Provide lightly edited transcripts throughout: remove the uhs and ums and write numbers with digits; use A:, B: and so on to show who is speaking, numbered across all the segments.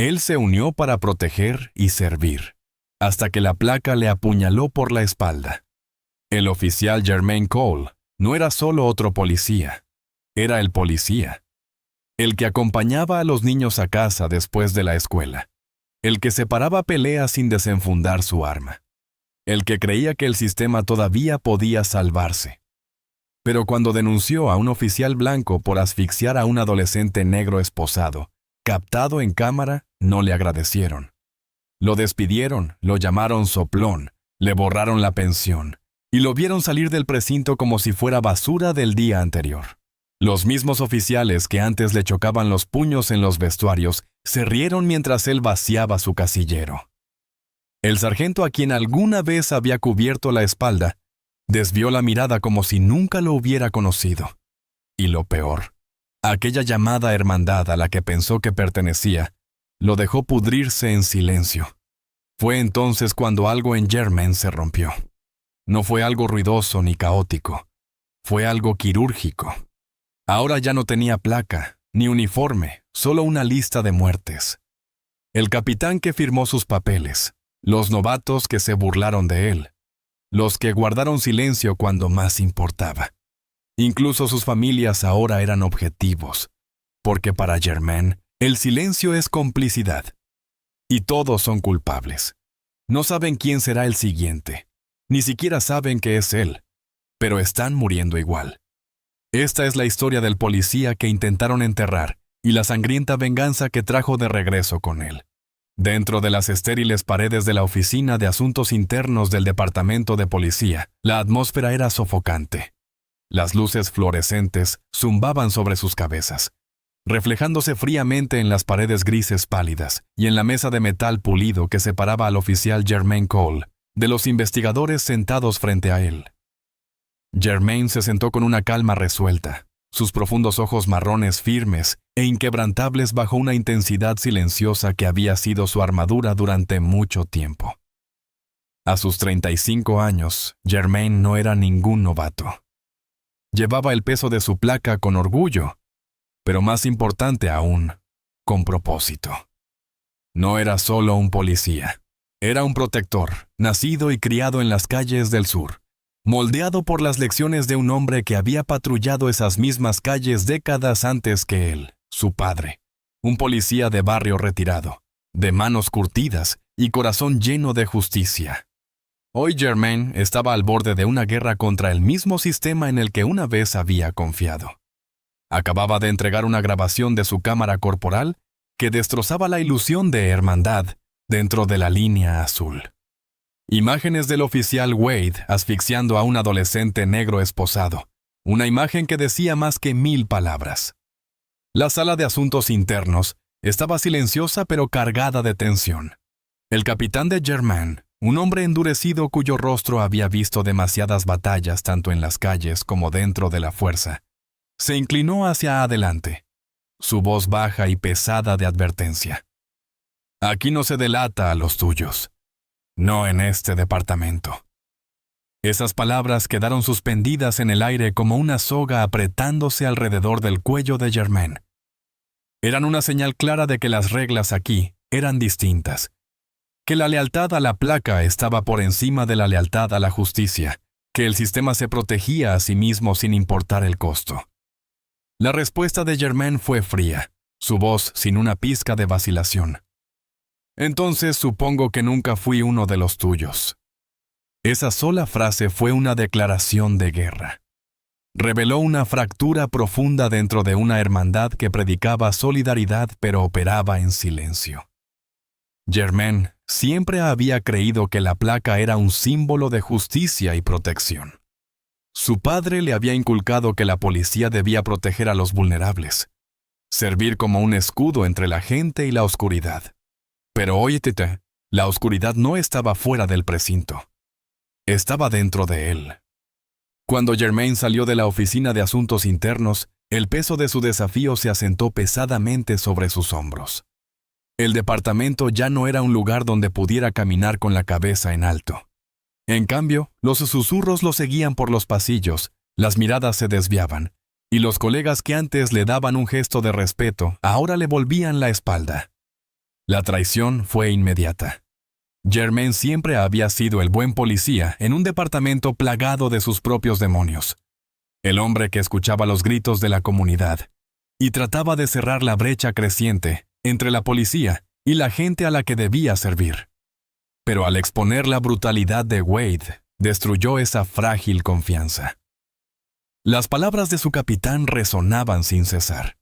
A: Él se unió para proteger y servir, hasta que la placa le apuñaló por la espalda. El oficial Jermaine Cole no era solo otro policía, era el policía. El que acompañaba a los niños a casa después de la escuela. El que separaba peleas sin desenfundar su arma. El que creía que el sistema todavía podía salvarse. Pero cuando denunció a un oficial blanco por asfixiar a un adolescente negro esposado, captado en cámara, no le agradecieron. Lo despidieron, lo llamaron soplón, le borraron la pensión, y lo vieron salir del precinto como si fuera basura del día anterior. Los mismos oficiales que antes le chocaban los puños en los vestuarios se rieron mientras él vaciaba su casillero. El sargento, a quien alguna vez había cubierto la espalda, desvió la mirada como si nunca lo hubiera conocido. Y lo peor, aquella llamada hermandad a la que pensó que pertenecía, lo dejó pudrirse en silencio. Fue entonces cuando algo en Jermaine se rompió. No fue algo ruidoso ni caótico, fue algo quirúrgico. Ahora ya no tenía placa, ni uniforme, solo una lista de muertes. El capitán que firmó sus papeles, los novatos que se burlaron de él, los que guardaron silencio cuando más importaba. Incluso sus familias ahora eran objetivos, porque para Jermaine, el silencio es complicidad. Y todos son culpables. No saben quién será el siguiente, ni siquiera saben que es él, pero están muriendo igual. Esta es la historia del policía que intentaron enterrar y la sangrienta venganza que trajo de regreso con él. Dentro de las estériles paredes de la Oficina de Asuntos Internos del Departamento de Policía, la atmósfera era sofocante. Las luces fluorescentes zumbaban sobre sus cabezas, reflejándose fríamente en las paredes grises pálidas y en la mesa de metal pulido que separaba al oficial Jermaine Cole de los investigadores sentados frente a él. Jermaine se sentó con una calma resuelta, sus profundos ojos marrones firmes e inquebrantables bajo una intensidad silenciosa que había sido su armadura durante mucho tiempo. A sus 35 años, Jermaine no era ningún novato. Llevaba el peso de su placa con orgullo, pero más importante aún, con propósito. No era solo un policía, era un protector, nacido y criado en las calles del sur. Moldeado por las lecciones de un hombre que había patrullado esas mismas calles décadas antes que él, su padre, un policía de barrio retirado, de manos curtidas y corazón lleno de justicia. Hoy Jermaine estaba al borde de una guerra contra el mismo sistema en el que una vez había confiado. Acababa de entregar una grabación de su cámara corporal que destrozaba la ilusión de hermandad dentro de la línea azul. Imágenes del oficial Wade asfixiando a un adolescente negro esposado. Una imagen que decía más que 1000 palabras. La sala de asuntos internos estaba silenciosa pero cargada de tensión. El capitán de Jermaine, un hombre endurecido cuyo rostro había visto demasiadas batallas tanto en las calles como dentro de la fuerza, se inclinó hacia adelante, su voz baja y pesada de advertencia. Aquí no se delata a los tuyos. No en este departamento. Esas palabras quedaron suspendidas en el aire como una soga apretándose alrededor del cuello de Jermaine. Eran una señal clara de que las reglas aquí eran distintas, que la lealtad a la placa estaba por encima de la lealtad a la justicia, que el sistema se protegía a sí mismo sin importar el costo. La respuesta de Jermaine fue fría, su voz sin una pizca de vacilación. Entonces supongo que nunca fui uno de los tuyos. Esa sola frase fue una declaración de guerra. Reveló una fractura profunda dentro de una hermandad que predicaba solidaridad pero operaba en silencio. Jermaine siempre había creído que la placa era un símbolo de justicia y protección. Su padre le había inculcado que la policía debía proteger a los vulnerables, servir como un escudo entre la gente y la oscuridad. Pero óyete, la oscuridad no estaba fuera del precinto. Estaba dentro de él. Cuando Jermaine salió de la Oficina de Asuntos Internos, el peso de su desafío se asentó pesadamente sobre sus hombros. El departamento ya no era un lugar donde pudiera caminar con la cabeza en alto. En cambio, los susurros lo seguían por los pasillos, las miradas se desviaban, y los colegas que antes le daban un gesto de respeto, ahora le volvían la espalda. La traición fue inmediata. Germain siempre había sido el buen policía en un departamento plagado de sus propios demonios. El hombre que escuchaba los gritos de la comunidad y trataba de cerrar la brecha creciente entre la policía y la gente a la que debía servir. Pero al exponer la brutalidad de Wade, destruyó esa frágil confianza. Las palabras de su capitán resonaban sin cesar.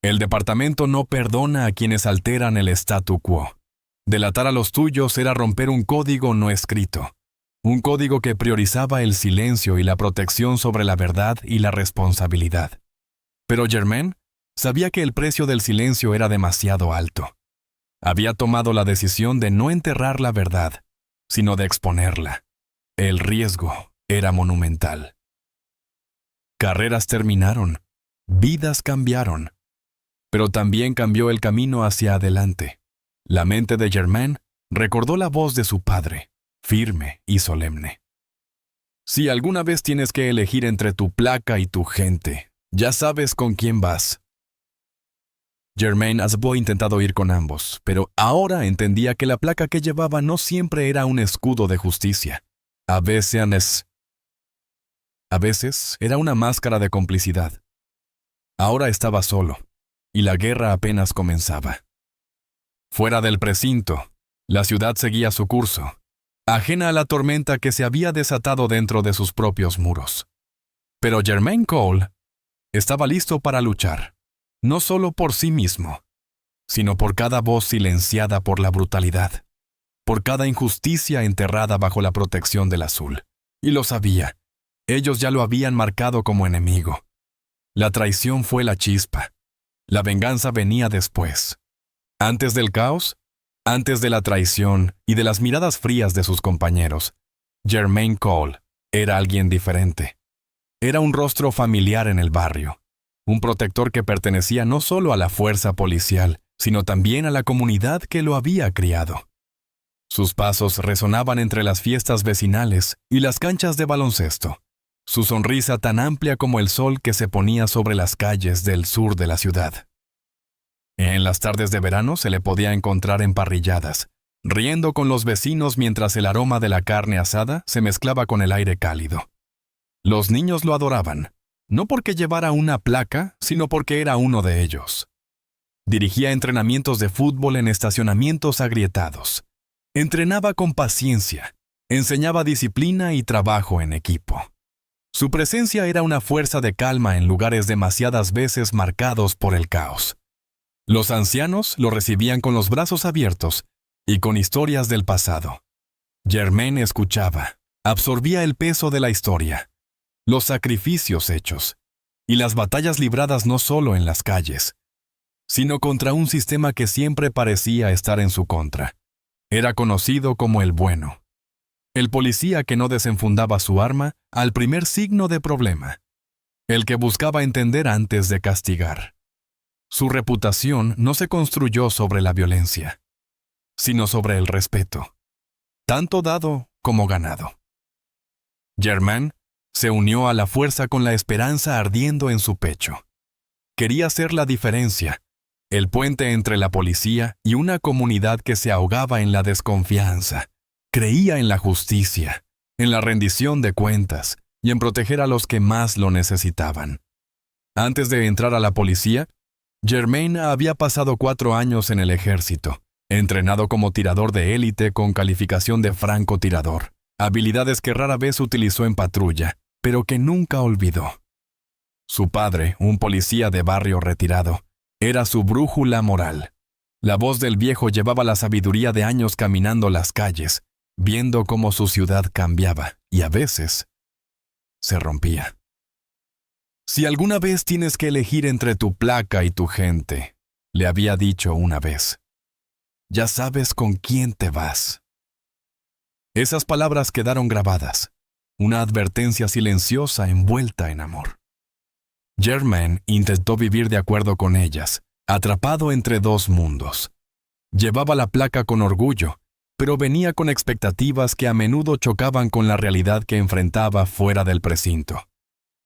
A: El departamento no perdona a quienes alteran el statu quo. Delatar a los tuyos era romper un código no escrito, un código que priorizaba el silencio y la protección sobre la verdad y la responsabilidad. Pero Germain sabía que el precio del silencio era demasiado alto. Había tomado la decisión de no enterrar la verdad, sino de exponerla. El riesgo era monumental. Carreras terminaron, vidas cambiaron, pero también cambió el camino hacia adelante. La mente de Germain recordó la voz de su padre, firme y solemne. Si alguna vez tienes que elegir entre tu placa y tu gente, ya sabes con quién vas. Germain había intentado ir con ambos, pero ahora entendía que la placa que llevaba no siempre era un escudo de justicia. A veces era una máscara de complicidad. Ahora estaba solo, y la guerra apenas comenzaba. Fuera del precinto, la ciudad seguía su curso, ajena a la tormenta que se había desatado dentro de sus propios muros. Pero Germain Cole estaba listo para luchar, no solo por sí mismo, sino por cada voz silenciada por la brutalidad, por cada injusticia enterrada bajo la protección del azul. Y lo sabía, ellos ya lo habían marcado como enemigo. La traición fue la chispa, la venganza venía después. Antes del caos, antes de la traición y de las miradas frías de sus compañeros, Germain Cole era alguien diferente. Era un rostro familiar en el barrio, un protector que pertenecía no solo a la fuerza policial, sino también a la comunidad que lo había criado. Sus pasos resonaban entre las fiestas vecinales y las canchas de baloncesto, su sonrisa tan amplia como el sol que se ponía sobre las calles del sur de la ciudad. En las tardes de verano se le podía encontrar en parrilladas, riendo con los vecinos mientras el aroma de la carne asada se mezclaba con el aire cálido. Los niños lo adoraban, no porque llevara una placa, sino porque era uno de ellos. Dirigía entrenamientos de fútbol en estacionamientos agrietados. Entrenaba con paciencia, enseñaba disciplina y trabajo en equipo. Su presencia era una fuerza de calma en lugares demasiadas veces marcados por el caos. Los ancianos lo recibían con los brazos abiertos y con historias del pasado. Germain escuchaba, absorbía el peso de la historia, los sacrificios hechos y las batallas libradas no solo en las calles, sino contra un sistema que siempre parecía estar en su contra. Era conocido como el bueno, el policía que no desenfundaba su arma al primer signo de problema, el que buscaba entender antes de castigar. Su reputación no se construyó sobre la violencia, sino sobre el respeto, tanto dado como ganado. Germain se unió a la fuerza con la esperanza ardiendo en su pecho. Quería hacer la diferencia, el puente entre la policía y una comunidad que se ahogaba en la desconfianza. Creía en la justicia, en la rendición de cuentas y en proteger a los que más lo necesitaban. Antes de entrar a la policía, Germain había pasado 4 años en el ejército, entrenado como tirador de élite con calificación de francotirador, habilidades que rara vez utilizó en patrulla, pero que nunca olvidó. Su padre, un policía de barrio retirado, era su brújula moral. La voz del viejo llevaba la sabiduría de años caminando las calles, viendo cómo su ciudad cambiaba y a veces se rompía. Si alguna vez tienes que elegir entre tu placa y tu gente, le había dicho una vez, ya sabes con quién te vas. Esas palabras quedaron grabadas, una advertencia silenciosa envuelta en amor. Germain intentó vivir de acuerdo con ellas, atrapado entre 2 mundos. Llevaba la placa con orgullo, pero venía con expectativas que a menudo chocaban con la realidad que enfrentaba fuera del precinto.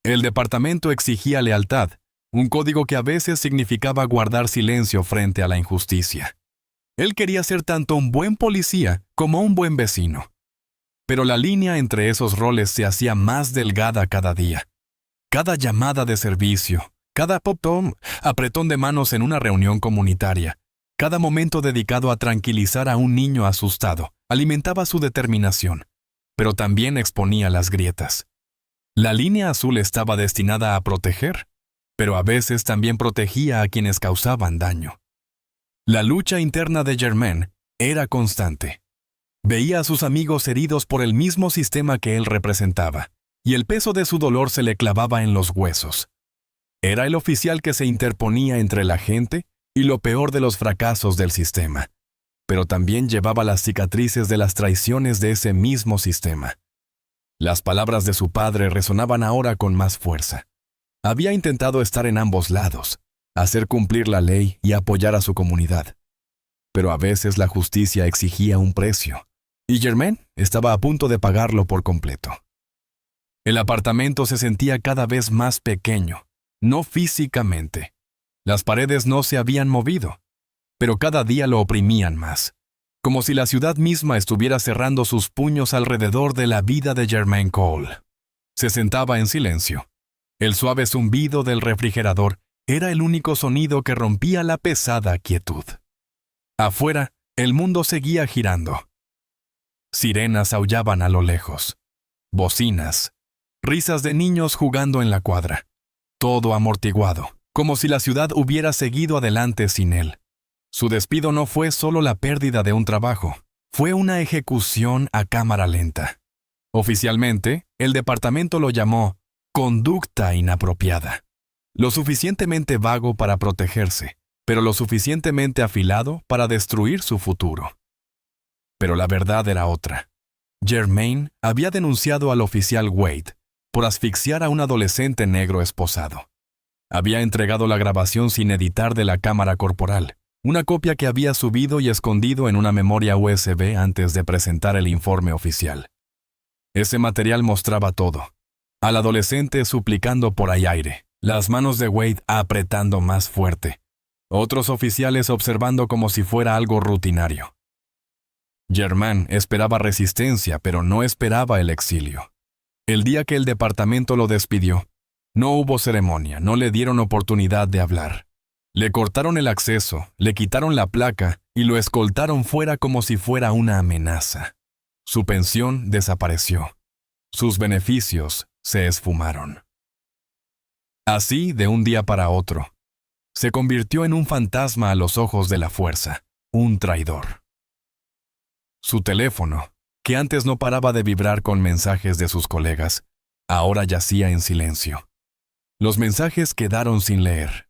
A: El departamento exigía lealtad, un código que a veces significaba guardar silencio frente a la injusticia. Él quería ser tanto un buen policía como un buen vecino. Pero la línea entre esos roles se hacía más delgada cada día. Cada llamada de servicio, cada pop-tom, apretón de manos en una reunión comunitaria, cada momento dedicado a tranquilizar a un niño asustado, alimentaba su determinación, pero también exponía las grietas. La línea azul estaba destinada a proteger, pero a veces también protegía a quienes causaban daño. La lucha interna de Germain era constante. Veía a sus amigos heridos por el mismo sistema que él representaba, y el peso de su dolor se le clavaba en los huesos. Era el oficial que se interponía entre la gente y lo peor de los fracasos del sistema, pero también llevaba las cicatrices de las traiciones de ese mismo sistema. Las palabras de su padre resonaban ahora con más fuerza. Había intentado estar en ambos lados, hacer cumplir la ley y apoyar a su comunidad. Pero a veces la justicia exigía un precio, y Germain estaba a punto de pagarlo por completo. El apartamento se sentía cada vez más pequeño, no físicamente. Las paredes no se habían movido, pero cada día lo oprimían más, como si la ciudad misma estuviera cerrando sus puños alrededor de la vida de Germain Cole. Se sentaba en silencio. El suave zumbido del refrigerador era el único sonido que rompía la pesada quietud. Afuera, el mundo seguía girando. Sirenas aullaban a lo lejos. Bocinas. Risas de niños jugando en la cuadra. Todo amortiguado, como si la ciudad hubiera seguido adelante sin él. Su despido no fue solo la pérdida de un trabajo, fue una ejecución a cámara lenta. Oficialmente, el departamento lo llamó conducta inapropiada. Lo suficientemente vago para protegerse, pero lo suficientemente afilado para destruir su futuro. Pero la verdad era otra. Germain había denunciado al oficial Wade por asfixiar a un adolescente negro esposado. Había entregado la grabación sin editar de la cámara corporal, una copia que había subido y escondido en una memoria USB antes de presentar el informe oficial. Ese material mostraba todo. Al adolescente suplicando por aire, las manos de Wade apretando más fuerte, otros oficiales observando como si fuera algo rutinario. Germain esperaba resistencia, pero no esperaba el exilio. El día que el departamento lo despidió, no hubo ceremonia, no le dieron oportunidad de hablar. Le cortaron el acceso, le quitaron la placa y lo escoltaron fuera como si fuera una amenaza. Su pensión desapareció. Sus beneficios se esfumaron. Así, de un día para otro, se convirtió en un fantasma a los ojos de la fuerza, un traidor. Su teléfono, que antes no paraba de vibrar con mensajes de sus colegas, ahora yacía en silencio. Los mensajes quedaron sin leer.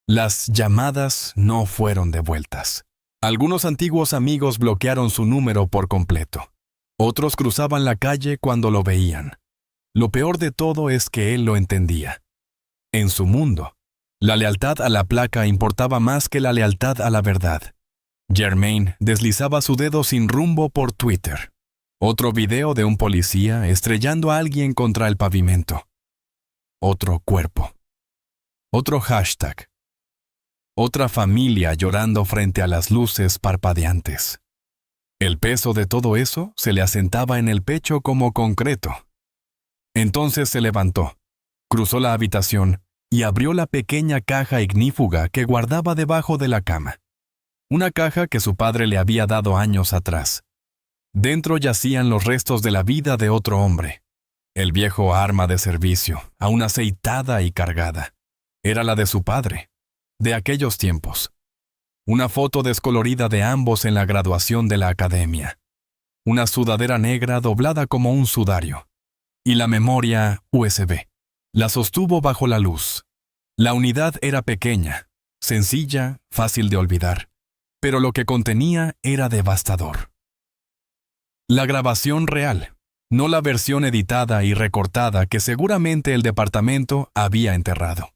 A: Las llamadas no fueron devueltas. Algunos antiguos amigos bloquearon su número por completo. Otros cruzaban la calle cuando lo veían. Lo peor de todo es que él lo entendía. En su mundo, la lealtad a la placa importaba más que la lealtad a la verdad. Germain deslizaba su dedo sin rumbo por Twitter. Otro video de un policía estrellando a alguien contra el pavimento. Otro cuerpo. Otro hashtag. Otra familia llorando frente a las luces parpadeantes. El peso de todo eso se le asentaba en el pecho como concreto. Entonces se levantó, cruzó la habitación y abrió la pequeña caja ignífuga que guardaba debajo de la cama. Una caja que su padre le había dado años atrás. Dentro yacían los restos de la vida de otro hombre. El viejo arma de servicio, aún aceitada y cargada. Era la de su padre, de aquellos tiempos. Una foto descolorida de ambos en la graduación de la academia. Una sudadera negra doblada como un sudario. Y la memoria USB. La sostuvo bajo la luz. La unidad era pequeña, sencilla, fácil de olvidar, pero lo que contenía era devastador. La grabación real, no la versión editada y recortada que seguramente el departamento había enterrado.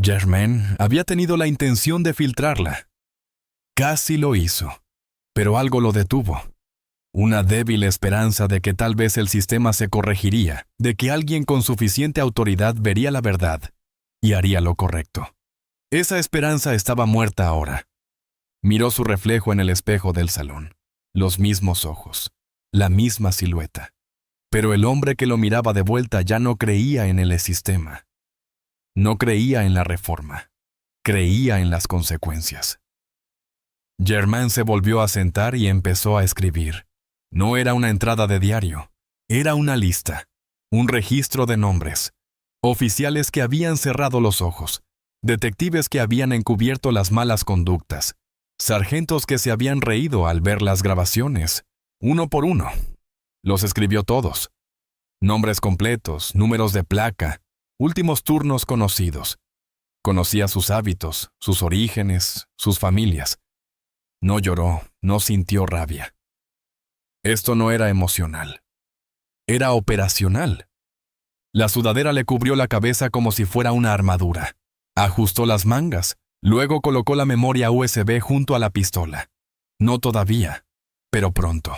A: Germain había tenido la intención de filtrarla. Casi lo hizo, pero algo lo detuvo. Una débil esperanza de que tal vez el sistema se corregiría, de que alguien con suficiente autoridad vería la verdad y haría lo correcto. Esa esperanza estaba muerta ahora. Miró su reflejo en el espejo del salón. Los mismos ojos, la misma silueta. Pero el hombre que lo miraba de vuelta ya no creía en el sistema. No creía en la reforma. Creía en las consecuencias. Germain se volvió a sentar y empezó a escribir. No era una entrada de diario. Era una lista. Un registro de nombres. Oficiales que habían cerrado los ojos. Detectives que habían encubierto las malas conductas. Sargentos que se habían reído al ver las grabaciones. Uno por uno. Los escribió todos. Nombres completos, números de placa, últimos turnos conocidos. Conocía sus hábitos, sus orígenes, sus familias. No lloró, no sintió rabia. Esto no era emocional. Era operacional. La sudadera le cubrió la cabeza como si fuera una armadura. Ajustó las mangas, luego colocó la memoria USB junto a la pistola. No todavía, pero pronto.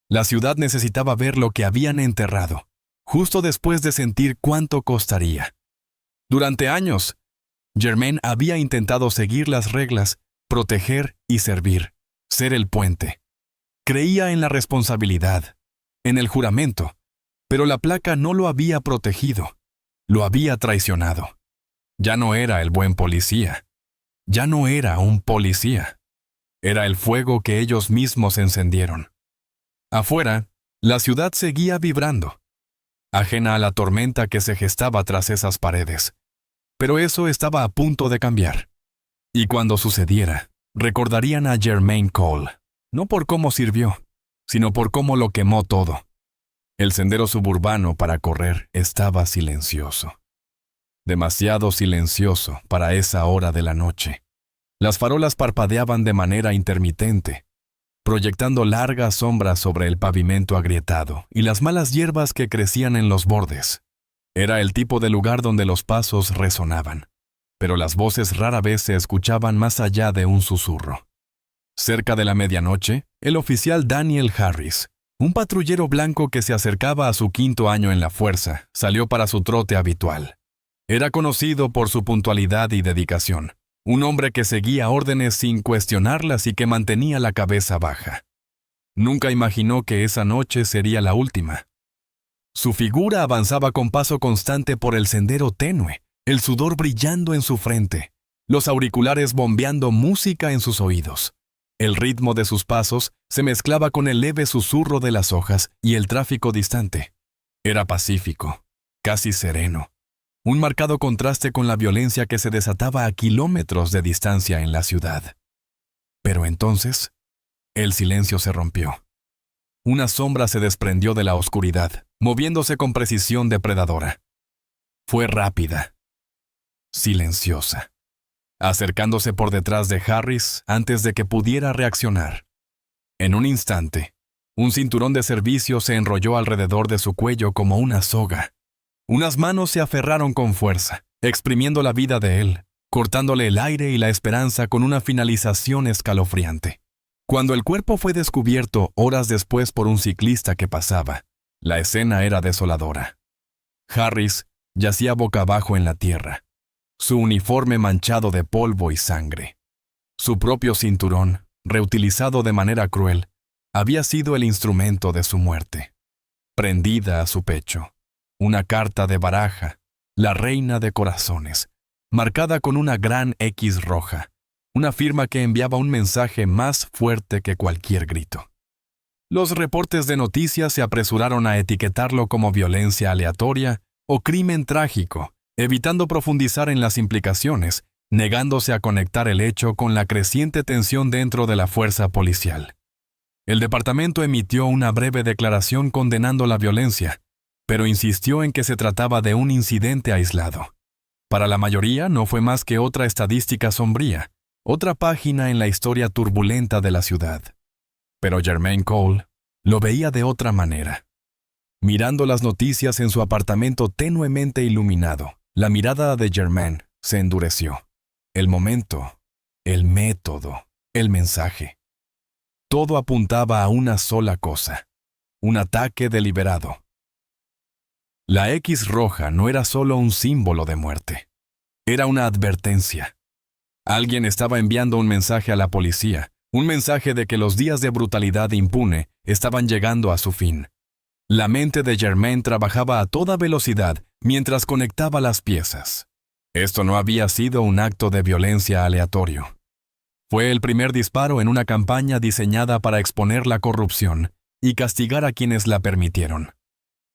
A: La ciudad necesitaba ver lo que habían enterrado, justo después de sentir cuánto costaría. Durante años, Germain había intentado seguir las reglas, proteger y servir, ser el puente. Creía en la responsabilidad, en el juramento, pero la placa no lo había protegido, lo había traicionado. Ya no era el buen policía, ya no era un policía, era el fuego que ellos mismos encendieron. Afuera, la ciudad seguía vibrando, ajena a la tormenta que se gestaba tras esas paredes. Pero eso estaba a punto de cambiar. Y cuando sucediera, recordarían a Germain Cole, no por cómo sirvió, sino por cómo lo quemó todo. El sendero suburbano para correr estaba silencioso. Demasiado silencioso para esa hora de la noche. Las farolas parpadeaban de manera intermitente, proyectando largas sombras sobre el pavimento agrietado y las malas hierbas que crecían en los bordes. Era el tipo de lugar donde los pasos resonaban, pero las voces rara vez se escuchaban más allá de un susurro. Cerca de la medianoche, el oficial Daniel Harris, un patrullero blanco que se acercaba a su 5º año en la fuerza, salió para su trote habitual. Era conocido por su puntualidad y dedicación. Un hombre que seguía órdenes sin cuestionarlas y que mantenía la cabeza baja. Nunca imaginó que esa noche sería la última. Su figura avanzaba con paso constante por el sendero tenue, el sudor brillando en su frente, los auriculares bombeando música en sus oídos. El ritmo de sus pasos se mezclaba con el leve susurro de las hojas y el tráfico distante. Era pacífico, casi sereno. Un marcado contraste con la violencia que se desataba a kilómetros de distancia en la ciudad. Pero entonces, el silencio se rompió. Una sombra se desprendió de la oscuridad, moviéndose con precisión depredadora. Fue rápida, silenciosa, acercándose por detrás de Harris antes de que pudiera reaccionar. En un instante, un cinturón de servicio se enrolló alrededor de su cuello como una soga. Unas manos se aferraron con fuerza, exprimiendo la vida de él, cortándole el aire y la esperanza con una finalización escalofriante. Cuando el cuerpo fue descubierto horas después por un ciclista que pasaba, la escena era desoladora. Harris yacía boca abajo en la tierra, su uniforme manchado de polvo y sangre. Su propio cinturón, reutilizado de manera cruel, había sido el instrumento de su muerte. Prendida a su pecho, una carta de baraja, la reina de corazones, marcada con una gran X roja, una firma que enviaba un mensaje más fuerte que cualquier grito. Los reportes de noticias se apresuraron a etiquetarlo como violencia aleatoria o crimen trágico, evitando profundizar en las implicaciones, negándose a conectar el hecho con la creciente tensión dentro de la fuerza policial. El departamento emitió una breve declaración condenando la violencia, pero insistió en que se trataba de un incidente aislado. Para la mayoría no fue más que otra estadística sombría, otra página en la historia turbulenta de la ciudad. Pero Germain Cole lo veía de otra manera. Mirando las noticias en su apartamento tenuemente iluminado, la mirada de Germain se endureció. El momento, el método, el mensaje. Todo apuntaba a una sola cosa: un ataque deliberado. La X roja no era solo un símbolo de muerte. Era una advertencia. Alguien estaba enviando un mensaje a la policía, un mensaje de que los días de brutalidad impune estaban llegando a su fin. La mente de Germain trabajaba a toda velocidad mientras conectaba las piezas. Esto no había sido un acto de violencia aleatorio. Fue el primer disparo en una campaña diseñada para exponer la corrupción y castigar a quienes la permitieron.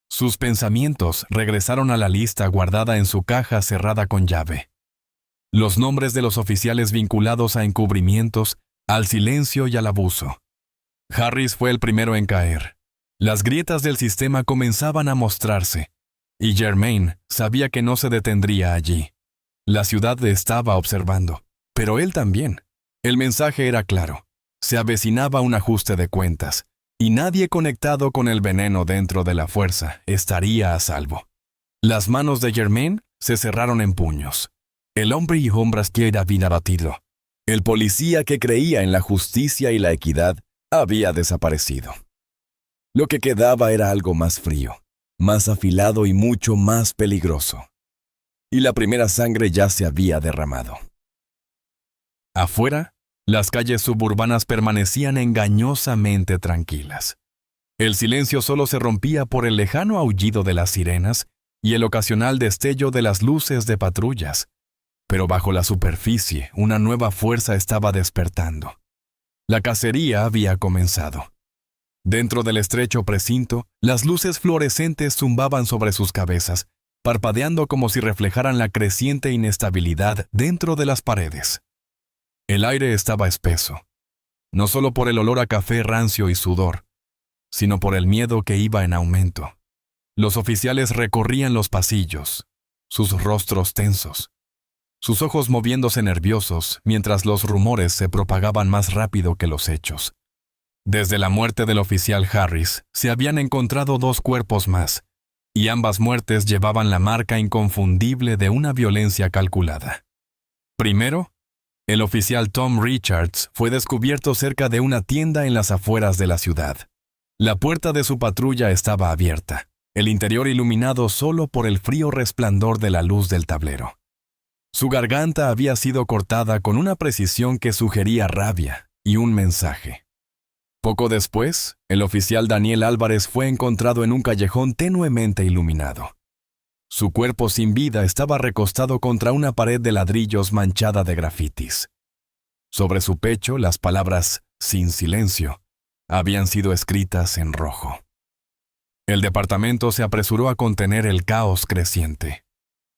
A: Sus pensamientos regresaron a la lista guardada en su caja cerrada con llave. Los nombres de los oficiales vinculados a encubrimientos, al silencio y al abuso. Harris fue el primero en caer. Las grietas del sistema comenzaban a mostrarse, y Germain sabía que no se detendría allí. La ciudad le estaba observando, pero él también. El mensaje era claro. Se avecinaba un ajuste de cuentas, y nadie conectado con el veneno dentro de la fuerza estaría a salvo. Las manos de Germain se cerraron en puños. El hombre y hombres que era bien abatido. El policía que creía en la justicia y la equidad había desaparecido. Lo que quedaba era algo más frío, más afilado y mucho más peligroso. Y la primera sangre ya se había derramado. Afuera, las calles suburbanas permanecían engañosamente tranquilas. El silencio solo se rompía por el lejano aullido de las sirenas y el ocasional destello de las luces de patrullas. Pero bajo la superficie, una nueva fuerza estaba despertando. La cacería había comenzado. Dentro del estrecho precinto, las luces fluorescentes zumbaban sobre sus cabezas, parpadeando como si reflejaran la creciente inestabilidad dentro de las paredes. El aire estaba espeso, no solo por el olor a café rancio y sudor, sino por el miedo que iba en aumento. Los oficiales recorrían los pasillos, sus rostros tensos, sus ojos moviéndose nerviosos mientras los rumores se propagaban más rápido que los hechos. Desde la muerte del oficial Harris, se habían encontrado 2 cuerpos más, y ambas muertes llevaban la marca inconfundible de una violencia calculada. Primero, el oficial Tom Richards fue descubierto cerca de una tienda en las afueras de la ciudad. La puerta de su patrulla estaba abierta, el interior iluminado solo por el frío resplandor de la luz del tablero. Su garganta había sido cortada con una precisión que sugería rabia y un mensaje. Poco después, el oficial Daniel Álvarez fue encontrado en un callejón tenuemente iluminado. Su cuerpo sin vida estaba recostado contra una pared de ladrillos manchada de grafitis. Sobre su pecho, las palabras «sin silencio» habían sido escritas en rojo. El departamento se apresuró a contener el caos creciente.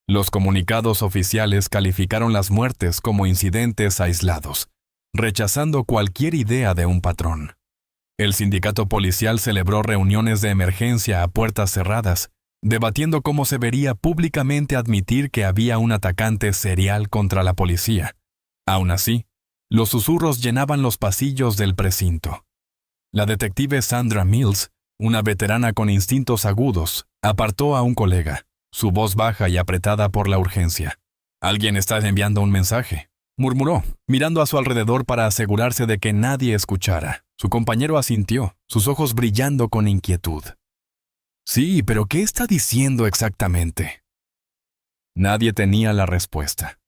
A: Los comunicados oficiales calificaron las muertes como incidentes aislados, rechazando cualquier idea de un patrón. El sindicato policial celebró reuniones de emergencia a puertas cerradas, debatiendo cómo se vería públicamente admitir que había un atacante serial contra la policía. Aún así, los susurros llenaban los pasillos del precinto. La detective Sandra Mills, una veterana con instintos agudos, apartó a un colega, su voz baja y apretada por la urgencia. «Alguien está enviando un mensaje», murmuró, mirando a su alrededor para asegurarse de que nadie escuchara. Su compañero asintió, sus ojos brillando con inquietud. «Sí, pero ¿qué está diciendo exactamente?». Nadie tenía la respuesta.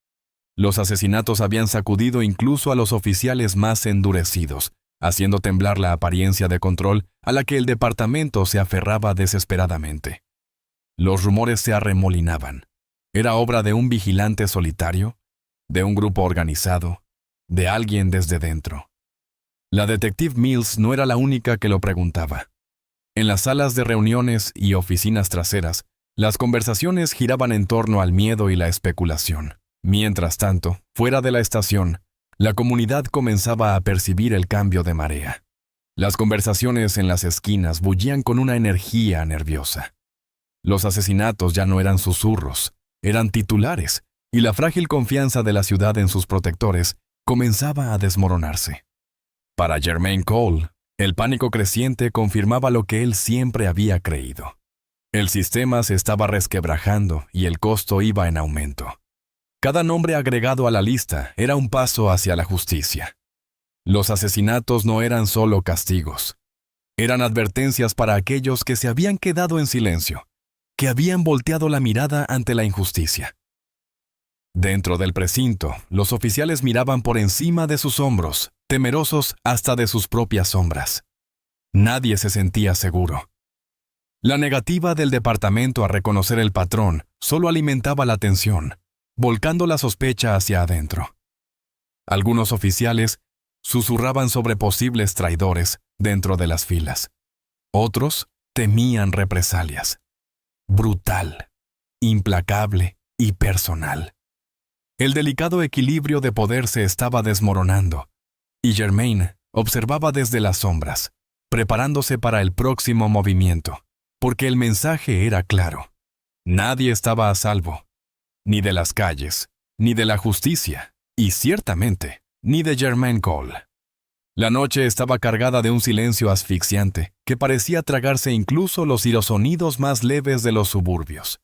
A: Los asesinatos habían sacudido incluso a los oficiales más endurecidos, haciendo temblar la apariencia de control a la que el departamento se aferraba desesperadamente. Los rumores se arremolinaban. ¿Era obra de un vigilante solitario? ¿De un grupo organizado? ¿De alguien desde dentro? La detective Mills no era la única que lo preguntaba. En las salas de reuniones y oficinas traseras, las conversaciones giraban en torno al miedo y la especulación. Mientras tanto, fuera de la estación, la comunidad comenzaba a percibir el cambio de marea. Las conversaciones en las esquinas bullían con una energía nerviosa. Los asesinatos ya no eran susurros, eran titulares, y la frágil confianza de la ciudad en sus protectores comenzaba a desmoronarse. Para Germain Cole, el pánico creciente confirmaba lo que él siempre había creído. El sistema se estaba resquebrajando y el costo iba en aumento. Cada nombre agregado a la lista era un paso hacia la justicia. Los asesinatos no eran solo castigos. Eran advertencias para aquellos que se habían quedado en silencio, que habían volteado la mirada ante la injusticia. Dentro del precinto, los oficiales miraban por encima de sus hombros, temerosos hasta de sus propias sombras. Nadie se sentía seguro. La negativa del departamento a reconocer el patrón solo alimentaba la tensión, volcando la sospecha hacia adentro. Algunos oficiales susurraban sobre posibles traidores dentro de las filas. Otros temían represalias. Brutal, implacable y personal. El delicado equilibrio de poder se estaba desmoronando, y Germain observaba desde las sombras, preparándose para el próximo movimiento, porque el mensaje era claro. Nadie estaba a salvo, ni de las calles, ni de la justicia, y ciertamente, ni de Germain Cole. La noche estaba cargada de un silencio asfixiante que parecía tragarse incluso los sonidos más leves de los suburbios.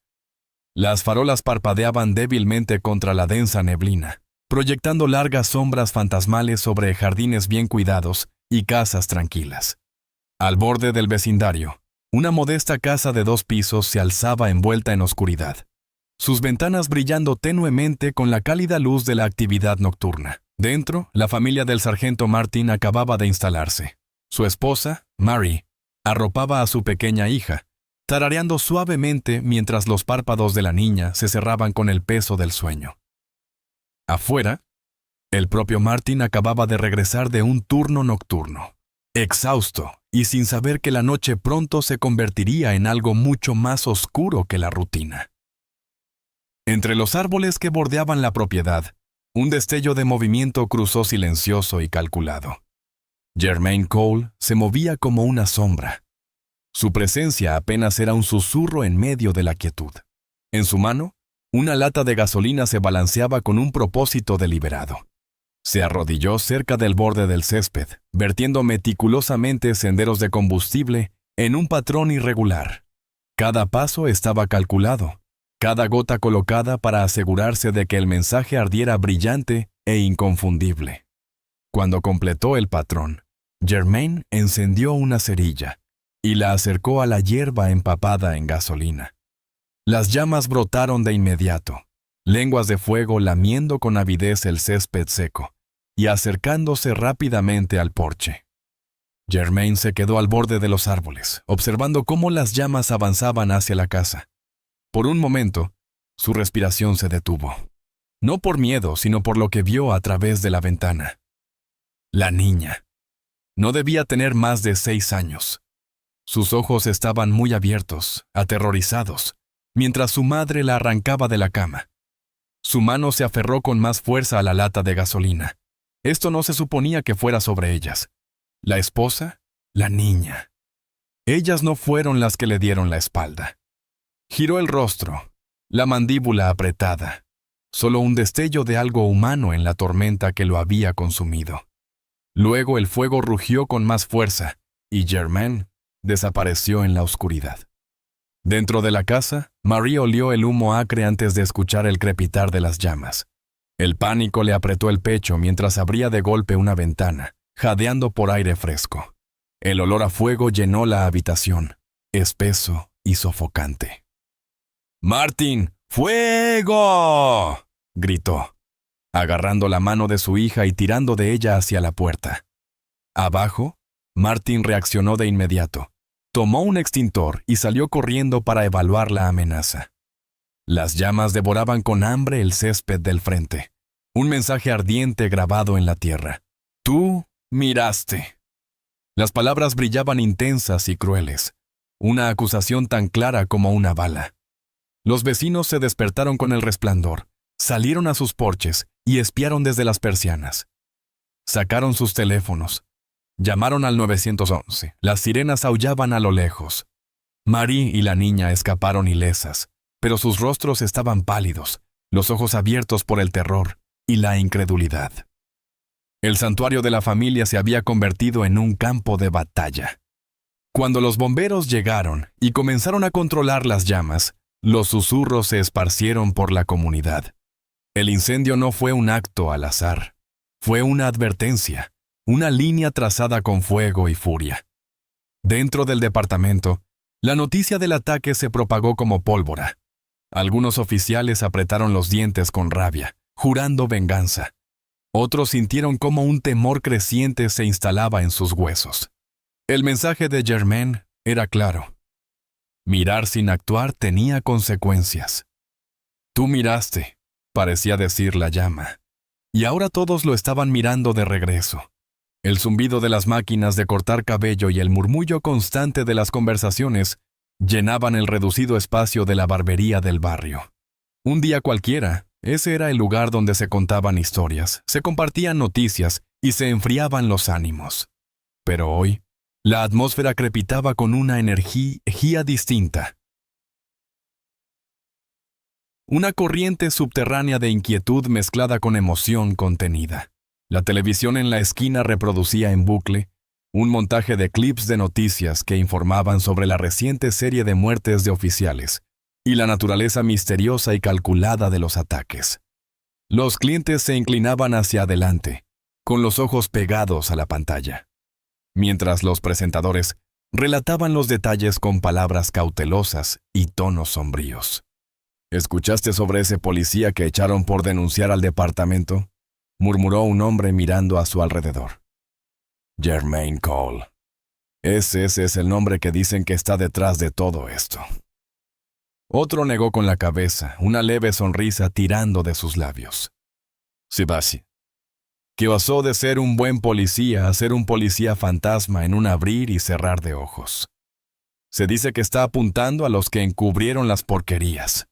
A: Las farolas parpadeaban débilmente contra la densa neblina, proyectando largas sombras fantasmales sobre jardines bien cuidados y casas tranquilas. Al borde del vecindario, una modesta casa de 2 pisos se alzaba envuelta en oscuridad, sus ventanas brillando tenuemente con la cálida luz de la actividad nocturna. Dentro, la familia del sargento Martin acababa de instalarse. Su esposa, Mary, arropaba a su pequeña hija, tarareando suavemente mientras los párpados de la niña se cerraban con el peso del sueño. Afuera, el propio Martin acababa de regresar de un turno nocturno, exhausto y sin saber que la noche pronto se convertiría en algo mucho más oscuro que la rutina. Entre los árboles que bordeaban la propiedad, un destello de movimiento cruzó silencioso y calculado. Germain Cole se movía como una sombra. Su presencia apenas era un susurro en medio de la quietud. En su mano, una lata de gasolina se balanceaba con un propósito deliberado. Se arrodilló cerca del borde del césped, vertiendo meticulosamente senderos de combustible en un patrón irregular. Cada paso estaba calculado, cada gota colocada para asegurarse de que el mensaje ardiera brillante e inconfundible. Cuando completó el patrón, Germain encendió una cerilla y la acercó a la hierba empapada en gasolina. Las llamas brotaron de inmediato, lenguas de fuego lamiendo con avidez el césped seco y acercándose rápidamente al porche. Germain se quedó al borde de los árboles, observando cómo las llamas avanzaban hacia la casa. Por un momento, su respiración se detuvo. No por miedo, sino por lo que vio a través de la ventana. La niña. No debía tener más de 6 años. Sus ojos estaban muy abiertos, aterrorizados, mientras su madre la arrancaba de la cama. Su mano se aferró con más fuerza a la lata de gasolina. Esto no se suponía que fuera sobre ellas. La esposa, la niña. Ellas no fueron las que le dieron la espalda. Giró el rostro, la mandíbula apretada, solo un destello de algo humano en la tormenta que lo había consumido. Luego el fuego rugió con más fuerza y Germain desapareció en la oscuridad. Dentro de la casa, Marie olió el humo acre antes de escuchar el crepitar de las llamas. El pánico le apretó el pecho mientras abría de golpe una ventana, jadeando por aire fresco. El olor a fuego llenó la habitación, espeso y sofocante. «¡Martin! ¡Fuego!», gritó, agarrando la mano de su hija y tirando de ella hacia la puerta. Abajo, Martin reaccionó de inmediato. Tomó un extintor y salió corriendo para evaluar la amenaza. Las llamas devoraban con hambre el césped del frente. Un mensaje ardiente grabado en la tierra. «Tú miraste». Las palabras brillaban intensas y crueles. Una acusación tan clara como una bala. Los vecinos se despertaron con el resplandor, salieron a sus porches y espiaron desde las persianas. Sacaron sus teléfonos. Llamaron al 911. Las sirenas aullaban a lo lejos. Marie y la niña escaparon ilesas, pero sus rostros estaban pálidos, los ojos abiertos por el terror y la incredulidad. El santuario de la familia se había convertido en un campo de batalla. Cuando los bomberos llegaron y comenzaron a controlar las llamas, los susurros se esparcieron por la comunidad. El incendio no fue un acto al azar. Fue una advertencia, una línea trazada con fuego y furia. Dentro del departamento, la noticia del ataque se propagó como pólvora. Algunos oficiales apretaron los dientes con rabia, jurando venganza. Otros sintieron cómo un temor creciente se instalaba en sus huesos. El mensaje de Germain era claro. Mirar sin actuar tenía consecuencias. Tú miraste, parecía decir la llama. Y ahora todos lo estaban mirando de regreso. El zumbido de las máquinas de cortar cabello y el murmullo constante de las conversaciones llenaban el reducido espacio de la barbería del barrio. Un día cualquiera, ese era el lugar donde se contaban historias, se compartían noticias y se enfriaban los ánimos. Pero hoy, la atmósfera crepitaba con una energía distinta. Una corriente subterránea de inquietud mezclada con emoción contenida. La televisión en la esquina reproducía en bucle un montaje de clips de noticias que informaban sobre la reciente serie de muertes de oficiales y la naturaleza misteriosa y calculada de los ataques. Los clientes se inclinaban hacia adelante, con los ojos pegados a la pantalla, mientras los presentadores relataban los detalles con palabras cautelosas y tonos sombríos. ¿Escuchaste sobre ese policía que echaron por denunciar al departamento?, murmuró un hombre mirando a su alrededor. Germain Cole. Ese es el nombre que dicen que está detrás de todo esto. Otro negó con la cabeza, una leve sonrisa tirando de sus labios. Sibasi, que pasó de ser un buen policía a ser un policía fantasma en un abrir y cerrar de ojos. Se dice que está apuntando a los que encubrieron las porquerías.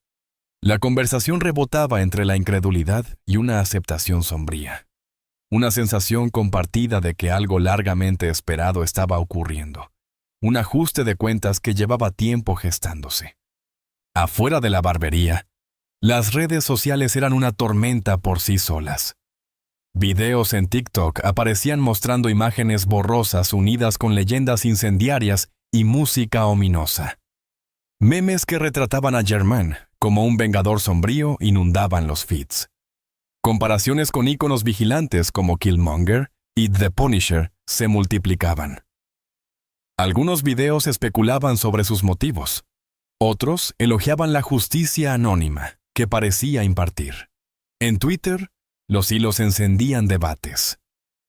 A: La conversación rebotaba entre la incredulidad y una aceptación sombría. Una sensación compartida de que algo largamente esperado estaba ocurriendo. Un ajuste de cuentas que llevaba tiempo gestándose. Afuera de la barbería, las redes sociales eran una tormenta por sí solas. Videos en TikTok aparecían mostrando imágenes borrosas unidas con leyendas incendiarias y música ominosa. Memes que retrataban a Germain como un vengador sombrío inundaban los feeds. Comparaciones con íconos vigilantes como Killmonger y The Punisher se multiplicaban. Algunos videos especulaban sobre sus motivos. Otros elogiaban la justicia anónima que parecía impartir. En Twitter, los hilos encendían debates.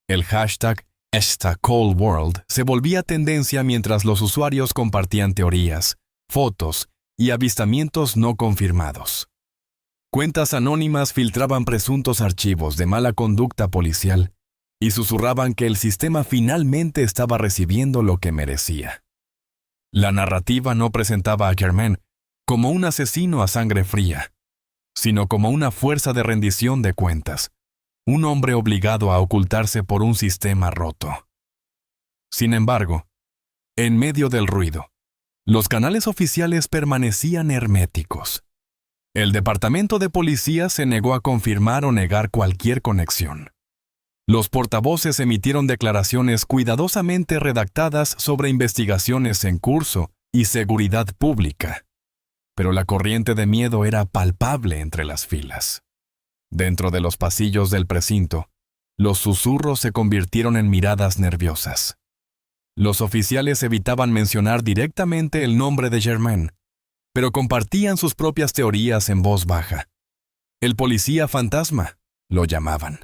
A: El hashtag #ColdWorld se volvía tendencia mientras los usuarios compartían teorías, fotos y avistamientos no confirmados. Cuentas anónimas filtraban presuntos archivos de mala conducta policial y susurraban que el sistema finalmente estaba recibiendo lo que merecía. La narrativa no presentaba a Germain como un asesino a sangre fría, sino como una fuerza de rendición de cuentas, un hombre obligado a ocultarse por un sistema roto. Sin embargo, en medio del ruido, los canales oficiales permanecían herméticos. El departamento de policía se negó a confirmar o negar cualquier conexión. Los portavoces emitieron declaraciones cuidadosamente redactadas sobre investigaciones en curso y seguridad pública. Pero la corriente de miedo era palpable entre las filas. Dentro de los pasillos del precinto, los susurros se convirtieron en miradas nerviosas. Los oficiales evitaban mencionar directamente el nombre de Germain, pero compartían sus propias teorías en voz baja. El policía fantasma, lo llamaban.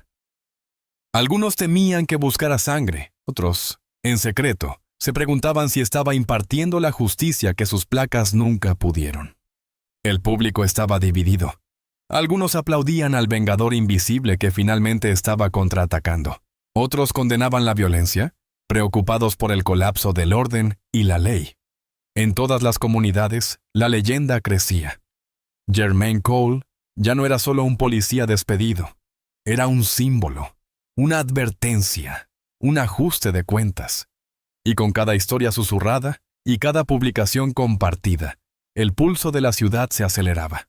A: Algunos temían que buscara sangre, otros, en secreto, se preguntaban si estaba impartiendo la justicia que sus placas nunca pudieron. El público estaba dividido. Algunos aplaudían al vengador invisible que finalmente estaba contraatacando. Otros condenaban la violencia, preocupados por el colapso del orden y la ley. En todas las comunidades, la leyenda crecía. Germain Cole ya no era solo un policía despedido, era un símbolo, una advertencia, un ajuste de cuentas. Y con cada historia susurrada y cada publicación compartida, el pulso de la ciudad se aceleraba.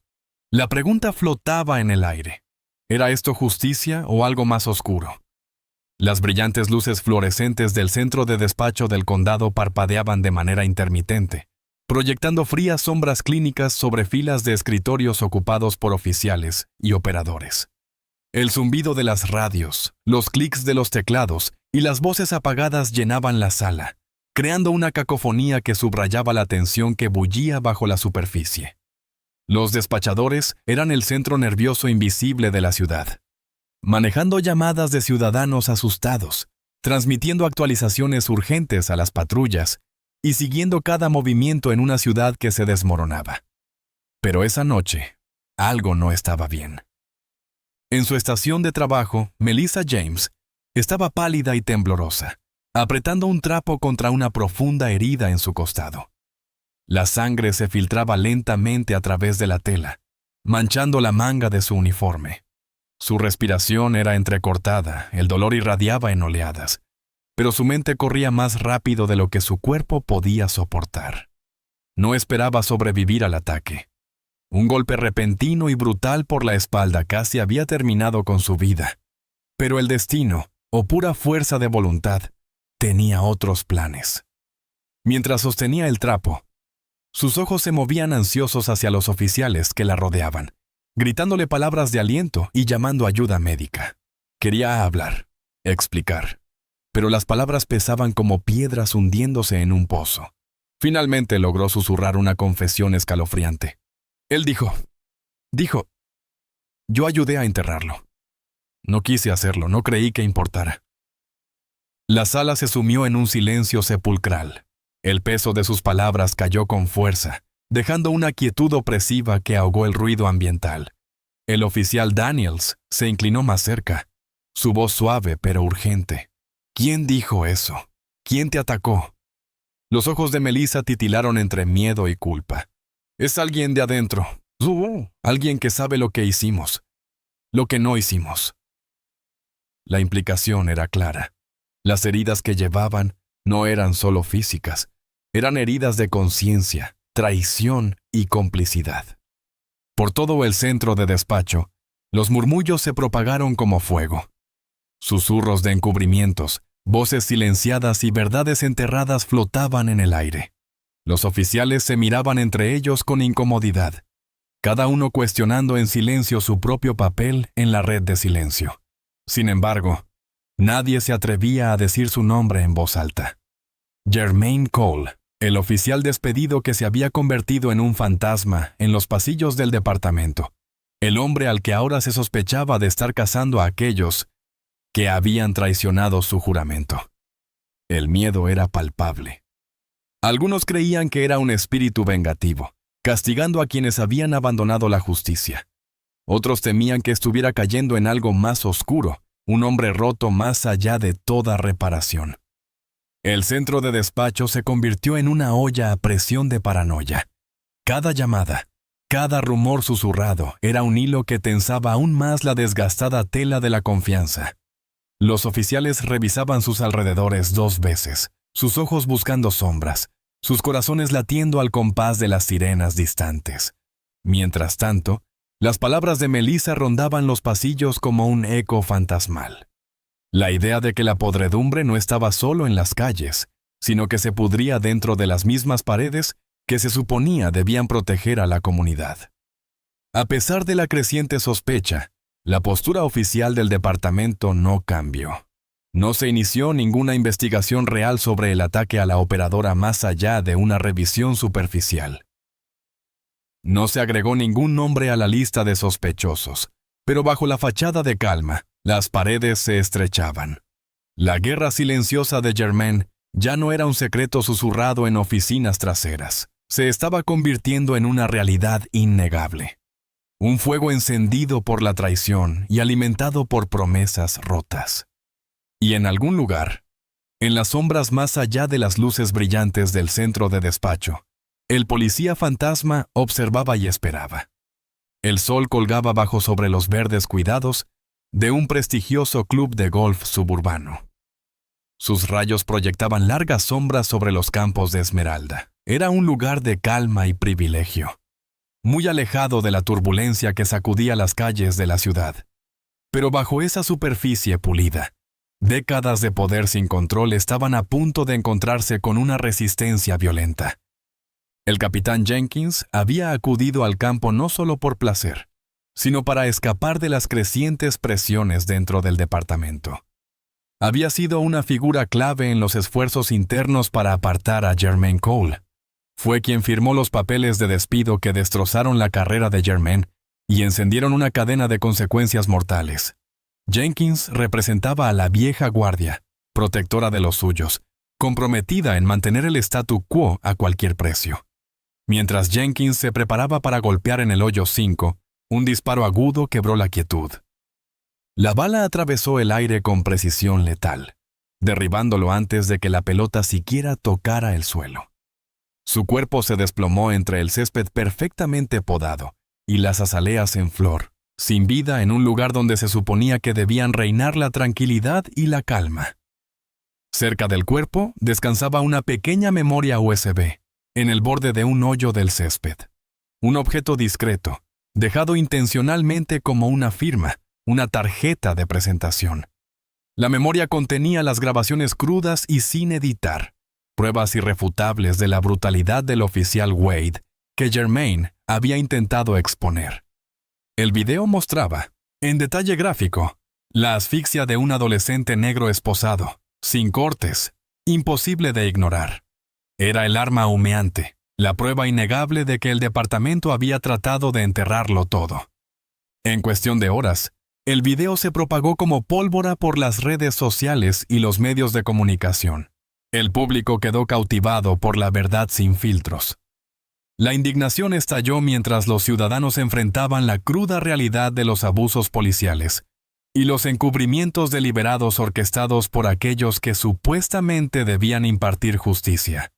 A: La pregunta flotaba en el aire. ¿Era esto justicia o algo más oscuro? Las brillantes luces fluorescentes del centro de despacho del condado parpadeaban de manera intermitente, proyectando frías sombras clínicas sobre filas de escritorios ocupados por oficiales y operadores. El zumbido de las radios, los clics de los teclados y las voces apagadas llenaban la sala, creando una cacofonía que subrayaba la tensión que bullía bajo la superficie. Los despachadores eran el centro nervioso invisible de la ciudad, manejando llamadas de ciudadanos asustados, transmitiendo actualizaciones urgentes a las patrullas y siguiendo cada movimiento en una ciudad que se desmoronaba. Pero esa noche, algo no estaba bien. En su estación de trabajo, Melissa James estaba pálida y temblorosa, apretando un trapo contra una profunda herida en su costado. La sangre se filtraba lentamente a través de la tela, manchando la manga de su uniforme. Su respiración era entrecortada, el dolor irradiaba en oleadas, pero su mente corría más rápido de lo que su cuerpo podía soportar. No esperaba sobrevivir al ataque. Un golpe repentino y brutal por la espalda casi había terminado con su vida. Pero el destino, o pura fuerza de voluntad, tenía otros planes. Mientras sostenía el trapo, sus ojos se movían ansiosos hacia los oficiales que la rodeaban, gritándole palabras de aliento y llamando ayuda médica. Quería hablar, explicar, pero las palabras pesaban como piedras hundiéndose en un pozo. Finalmente logró susurrar una confesión escalofriante. Él dijo, yo ayudé a enterrarlo. No quise hacerlo, no creí que importara. La sala se sumió en un silencio sepulcral. El peso de sus palabras cayó con fuerza, dejando una quietud opresiva que ahogó el ruido ambiental. El oficial Daniels se inclinó más cerca, su voz suave pero urgente. ¿Quién dijo eso? ¿Quién te atacó? Los ojos de Melissa titilaron entre miedo y culpa. Es alguien de adentro. Alguien que sabe lo que hicimos. Lo que no hicimos. La implicación era clara. Las heridas que llevaban no eran solo físicas. Eran heridas de conciencia, traición y complicidad. Por todo el centro de despacho, los murmullos se propagaron como fuego. Susurros de encubrimientos, voces silenciadas y verdades enterradas flotaban en el aire. Los oficiales se miraban entre ellos con incomodidad, cada uno cuestionando en silencio su propio papel en la red de silencio. Sin embargo, nadie se atrevía a decir su nombre en voz alta. Jermaine Cole, el oficial despedido que se había convertido en un fantasma en los pasillos del departamento, el hombre al que ahora se sospechaba de estar cazando a aquellos que habían traicionado su juramento. El miedo era palpable. Algunos creían que era un espíritu vengativo, castigando a quienes habían abandonado la justicia. Otros temían que estuviera cayendo en algo más oscuro, un hombre roto más allá de toda reparación. El centro de despacho se convirtió en una olla a presión de paranoia. Cada llamada, cada rumor susurrado era un hilo que tensaba aún más la desgastada tela de la confianza. Los oficiales revisaban sus alrededores 2 veces, sus ojos buscando sombras, sus corazones latiendo al compás de las sirenas distantes. Mientras tanto, las palabras de Melissa rondaban los pasillos como un eco fantasmal. La idea de que la podredumbre no estaba solo en las calles, sino que se pudría dentro de las mismas paredes que se suponía debían proteger a la comunidad. A pesar de la creciente sospecha, la postura oficial del departamento no cambió. No se inició ninguna investigación real sobre el ataque a la operadora más allá de una revisión superficial. No se agregó ningún nombre a la lista de sospechosos, pero bajo la fachada de calma, las paredes se estrechaban. La guerra silenciosa de Jermaine ya no era un secreto susurrado en oficinas traseras. Se estaba convirtiendo en una realidad innegable. Un fuego encendido por la traición y alimentado por promesas rotas. Y en algún lugar, en las sombras más allá de las luces brillantes del centro de despacho, el policía fantasma observaba y esperaba. El sol colgaba bajo sobre los verdes cuidados de un prestigioso club de golf suburbano. Sus rayos proyectaban largas sombras sobre los campos de esmeralda. Era un lugar de calma y privilegio, muy alejado de la turbulencia que sacudía las calles de la ciudad. Pero bajo esa superficie pulida, décadas de poder sin control estaban a punto de encontrarse con una resistencia violenta. El capitán Jenkins había acudido al campo no solo por placer, sino para escapar de las crecientes presiones dentro del departamento. Había sido una figura clave en los esfuerzos internos para apartar a Jermaine Cole. Fue quien firmó los papeles de despido que destrozaron la carrera de Germain y encendieron una cadena de consecuencias mortales. Jenkins representaba a la vieja guardia, protectora de los suyos, comprometida en mantener el statu quo a cualquier precio. Mientras Jenkins se preparaba para golpear en el hoyo 5, un disparo agudo quebró la quietud. La bala atravesó el aire con precisión letal, derribándolo antes de que la pelota siquiera tocara el suelo. Su cuerpo se desplomó entre el césped perfectamente podado y las azaleas en flor, sin vida en un lugar donde se suponía que debían reinar la tranquilidad y la calma. Cerca del cuerpo descansaba una pequeña memoria USB, en el borde de un hoyo del césped. Un objeto discreto, dejado intencionalmente como una firma, una tarjeta de presentación. La memoria contenía las grabaciones crudas y sin editar, pruebas irrefutables de la brutalidad del oficial Wade que Germain había intentado exponer. El video mostraba, en detalle gráfico, la asfixia de un adolescente negro esposado, sin cortes, imposible de ignorar. Era el arma humeante, la prueba innegable de que el departamento había tratado de enterrarlo todo. En cuestión de horas, el video se propagó como pólvora por las redes sociales y los medios de comunicación. El público quedó cautivado por la verdad sin filtros. La indignación estalló mientras los ciudadanos enfrentaban la cruda realidad de los abusos policiales y los encubrimientos deliberados orquestados por aquellos que supuestamente debían impartir justicia.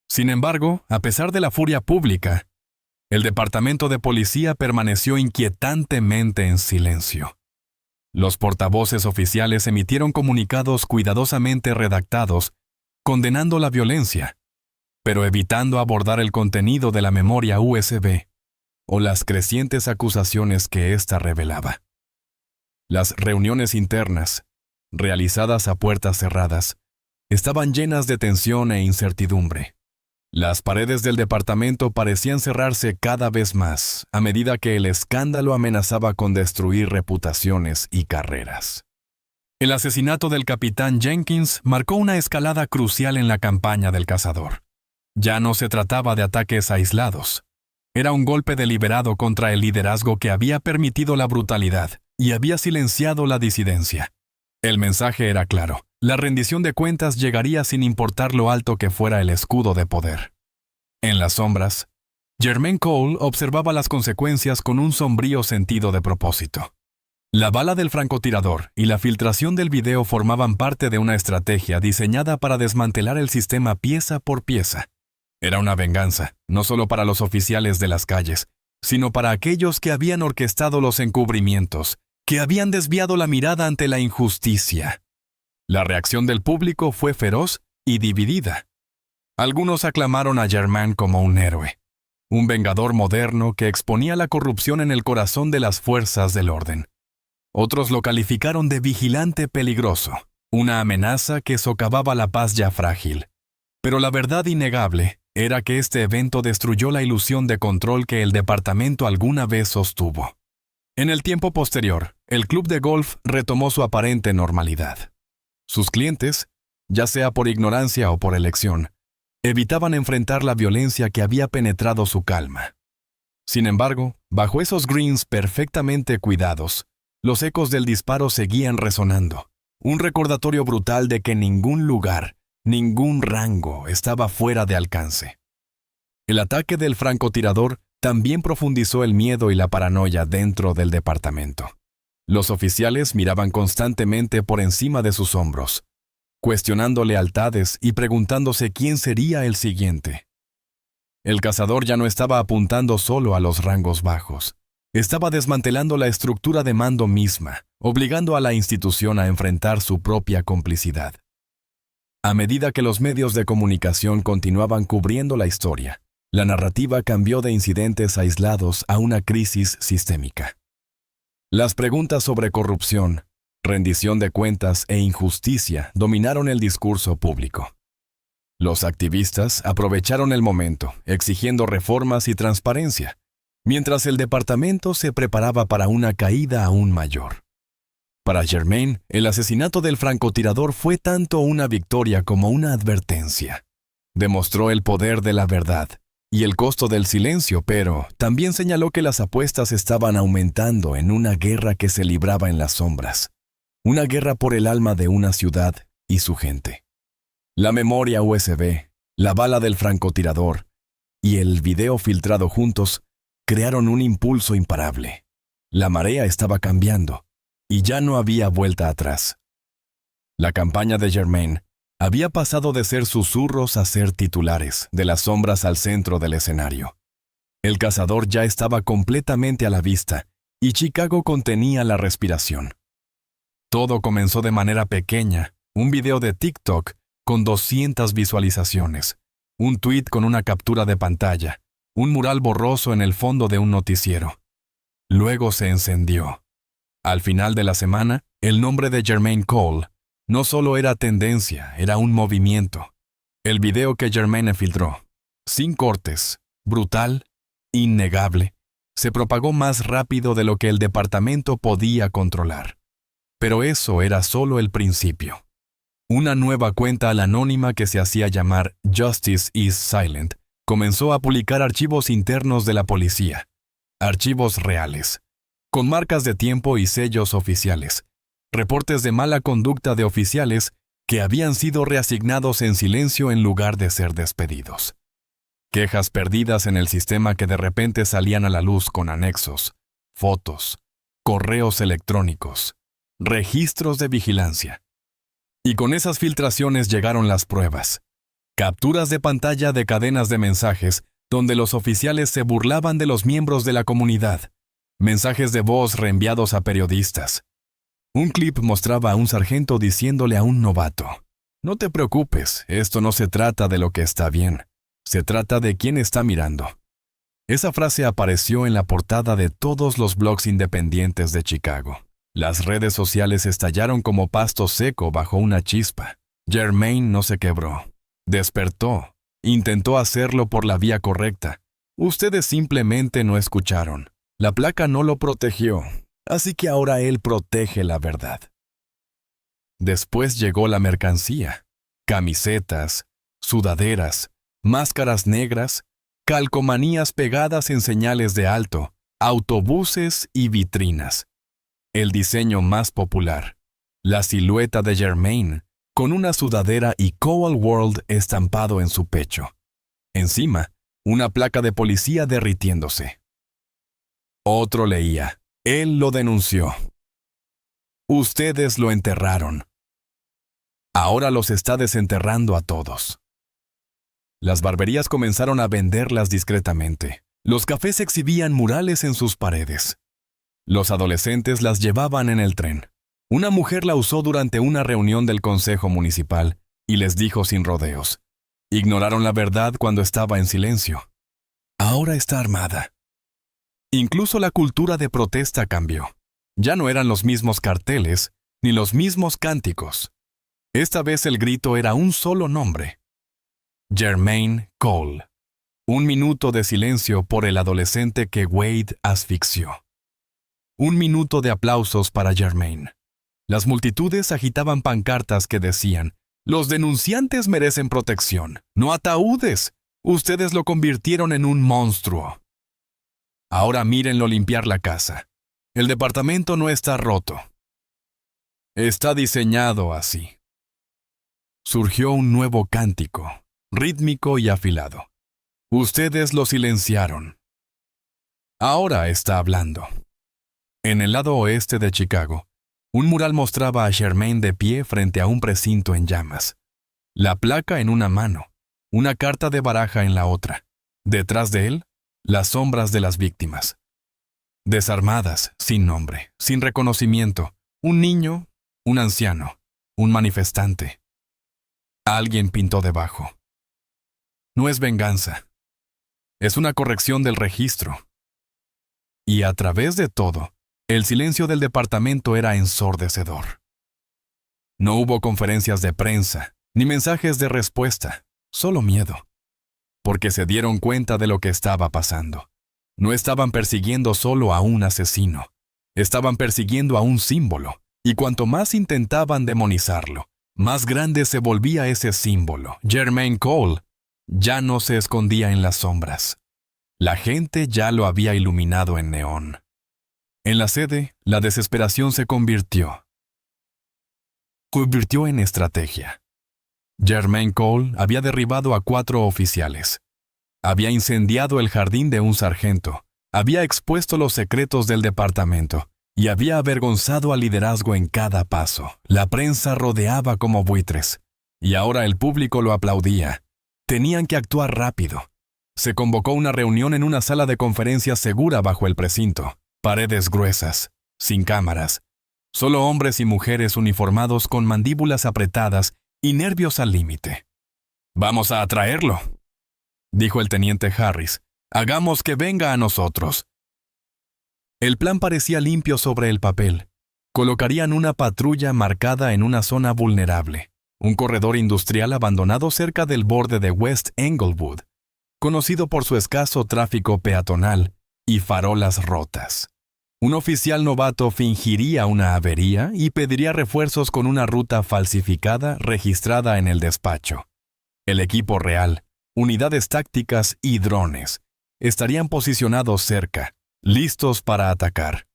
A: Sin embargo, a pesar de la furia pública, el departamento de policía permaneció inquietantemente en silencio. Los portavoces oficiales emitieron comunicados cuidadosamente redactados condenando la violencia, pero evitando abordar el contenido de la memoria USB o las crecientes acusaciones que ésta revelaba. Las reuniones internas, realizadas a puertas cerradas, estaban llenas de tensión e incertidumbre. Las paredes del departamento parecían cerrarse cada vez más a medida que el escándalo amenazaba con destruir reputaciones y carreras. El asesinato del capitán Jenkins marcó una escalada crucial en la campaña del cazador. Ya no se trataba de ataques aislados. Era un golpe deliberado contra el liderazgo que había permitido la brutalidad y había silenciado la disidencia. El mensaje era claro. La rendición de cuentas llegaría sin importar lo alto que fuera el escudo de poder. En las sombras, Germain Cole observaba las consecuencias con un sombrío sentido de propósito. La bala del francotirador y la filtración del video formaban parte de una estrategia diseñada para desmantelar el sistema pieza por pieza. Era una venganza, no solo para los oficiales de las calles, sino para aquellos que habían orquestado los encubrimientos, que habían desviado la mirada ante la injusticia. La reacción del público fue feroz y dividida. Algunos aclamaron a Germain como un héroe, un vengador moderno que exponía la corrupción en el corazón de las fuerzas del orden. Otros lo calificaron de vigilante peligroso, una amenaza que socavaba la paz ya frágil. Pero la verdad innegable era que este evento destruyó la ilusión de control que el departamento alguna vez sostuvo. En el tiempo posterior, el club de golf retomó su aparente normalidad. Sus clientes, ya sea por ignorancia o por elección, evitaban enfrentar la violencia que había penetrado su calma. Sin embargo, bajo esos greens perfectamente cuidados, los ecos del disparo seguían resonando, un recordatorio brutal de que ningún lugar, ningún rango estaba fuera de alcance. El ataque del francotirador también profundizó el miedo y la paranoia dentro del departamento. Los oficiales miraban constantemente por encima de sus hombros, cuestionando lealtades y preguntándose quién sería el siguiente. El cazador ya no estaba apuntando solo a los rangos bajos. Estaba desmantelando la estructura de mando misma, obligando a la institución a enfrentar su propia complicidad. A medida que los medios de comunicación continuaban cubriendo la historia, la narrativa cambió de incidentes aislados a una crisis sistémica. Las preguntas sobre corrupción, rendición de cuentas e injusticia dominaron el discurso público. Los activistas aprovecharon el momento, exigiendo reformas y transparencia, mientras el departamento se preparaba para una caída aún mayor. Para Germain, el asesinato del francotirador fue tanto una victoria como una advertencia. Demostró el poder de la verdad y el costo del silencio, pero también señaló que las apuestas estaban aumentando en una guerra que se libraba en las sombras. Una guerra por el alma de una ciudad y su gente. La memoria USB, la bala del francotirador y el video filtrado juntos crearon un impulso imparable. La marea estaba cambiando y ya no había vuelta atrás. La campaña de Germain había pasado de ser susurros a ser titulares, de las sombras al centro del escenario. El cazador ya estaba completamente a la vista y Chicago contenía la respiración. Todo comenzó de manera pequeña, un video de TikTok con 200 visualizaciones, un tweet con una captura de pantalla, un mural borroso en el fondo de un noticiero. Luego se encendió. Al final de la semana, el nombre de Jermaine Cole no solo era tendencia, era un movimiento. El video que Germain filtró, sin cortes, brutal, innegable, se propagó más rápido de lo que el departamento podía controlar. Pero eso era solo el principio. Una nueva cuenta anónima que se hacía llamar Justice is Silent comenzó a publicar archivos internos de la policía, archivos reales, con marcas de tiempo y sellos oficiales. Reportes de mala conducta de oficiales que habían sido reasignados en silencio en lugar de ser despedidos. Quejas perdidas en el sistema que de repente salían a la luz con anexos, fotos, correos electrónicos, registros de vigilancia. Y con esas filtraciones llegaron las pruebas. Capturas de pantalla de cadenas de mensajes donde los oficiales se burlaban de los miembros de la comunidad. Mensajes de voz reenviados a periodistas. Un clip mostraba a un sargento diciéndole a un novato: «No te preocupes, esto no se trata de lo que está bien, se trata de quién está mirando». Esa frase apareció en la portada de todos los blogs independientes de Chicago. Las redes sociales estallaron como pasto seco bajo una chispa. Germain no se quebró. Despertó. Intentó hacerlo por la vía correcta. Ustedes simplemente no escucharon. La placa no lo protegió. Así que ahora él protege la verdad. Después llegó la mercancía. Camisetas, sudaderas, máscaras negras, calcomanías pegadas en señales de alto, autobuses y vitrinas. El diseño más popular. La silueta de Germain, con una sudadera y Cole World estampado en su pecho. Encima, una placa de policía derritiéndose. Otro leía. Él lo denunció. Ustedes lo enterraron. Ahora los está desenterrando a todos. Las barberías comenzaron a venderlas discretamente. Los cafés exhibían murales en sus paredes. Los adolescentes las llevaban en el tren. Una mujer la usó durante una reunión del consejo municipal y les dijo sin rodeos. Ignoraron la verdad cuando estaba en silencio. Ahora está armada. Incluso la cultura de protesta cambió. Ya no eran los mismos carteles ni los mismos cánticos. Esta vez el grito era un solo nombre. Jermaine Cole. 1 minuto de silencio por el adolescente que Wade asfixió. 1 minuto de aplausos para Germain. Las multitudes agitaban pancartas que decían: «Los denunciantes merecen protección, no ataúdes. Ustedes lo convirtieron en un monstruo». Ahora mírenlo limpiar la casa. El departamento no está roto. Está diseñado así. Surgió un nuevo cántico, rítmico y afilado. Ustedes lo silenciaron. Ahora está hablando. En el lado oeste de Chicago, un mural mostraba a Germain de pie frente a un precinto en llamas. La placa en una mano, una carta de baraja en la otra. Detrás de él, las sombras de las víctimas. Desarmadas, sin nombre, sin reconocimiento. Un niño, un anciano, un manifestante. Alguien pintó debajo. No es venganza. Es una corrección del registro. Y a través de todo, el silencio del departamento era ensordecedor. No hubo conferencias de prensa, ni mensajes de respuesta, solo miedo. Porque se dieron cuenta de lo que estaba pasando. No estaban persiguiendo solo a un asesino. Estaban persiguiendo a un símbolo. Y cuanto más intentaban demonizarlo, más grande se volvía ese símbolo. Jermaine Cole, ya no se escondía en las sombras. La gente ya lo había iluminado en neón. En la sede, la desesperación se convirtió en estrategia. Jermaine Cole había derribado a 4 oficiales. Había incendiado el jardín de un sargento, había expuesto los secretos del departamento y había avergonzado al liderazgo en cada paso. La prensa rodeaba como buitres, y ahora el público lo aplaudía. Tenían que actuar rápido. Se convocó una reunión en una sala de conferencias segura bajo el precinto. Paredes gruesas, sin cámaras. Solo hombres y mujeres uniformados con mandíbulas apretadas y nervios al límite. «Vamos a atraerlo», dijo el teniente Harris. «Hagamos que venga a nosotros». El plan parecía limpio sobre el papel. Colocarían una patrulla marcada en una zona vulnerable, un corredor industrial abandonado cerca del borde de West Englewood, conocido por su escaso tráfico peatonal y farolas rotas. Un oficial novato fingiría una avería y pediría refuerzos con una ruta falsificada registrada en el despacho. El equipo real, unidades tácticas y drones estarían posicionados cerca, listos para atacar.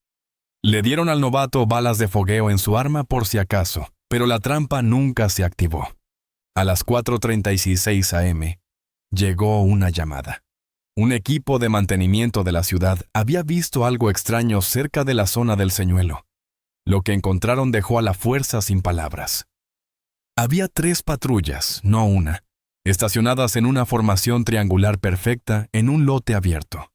A: Le dieron al novato balas de fogueo en su arma por si acaso, pero la trampa nunca se activó. A las 4:36 a.m., llegó una llamada. Un equipo de mantenimiento de la ciudad había visto algo extraño cerca de la zona del señuelo. Lo que encontraron dejó a la fuerza sin palabras. Había 3 patrullas, no una, estacionadas en una formación triangular perfecta en un lote abierto.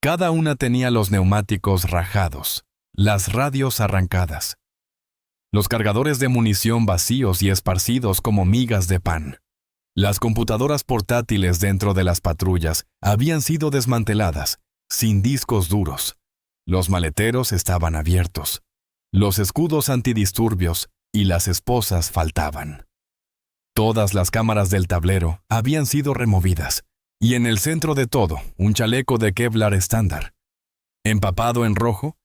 A: Cada una tenía los neumáticos rajados, las radios arrancadas, los cargadores de munición vacíos y esparcidos como migas de pan. Las computadoras portátiles dentro de las patrullas habían sido desmanteladas, sin discos duros. Los maleteros estaban abiertos. Los escudos antidisturbios y las esposas faltaban. Todas las cámaras del tablero habían sido removidas, y en el centro de todo, un chaleco de Kevlar estándar. Empapado en rojo,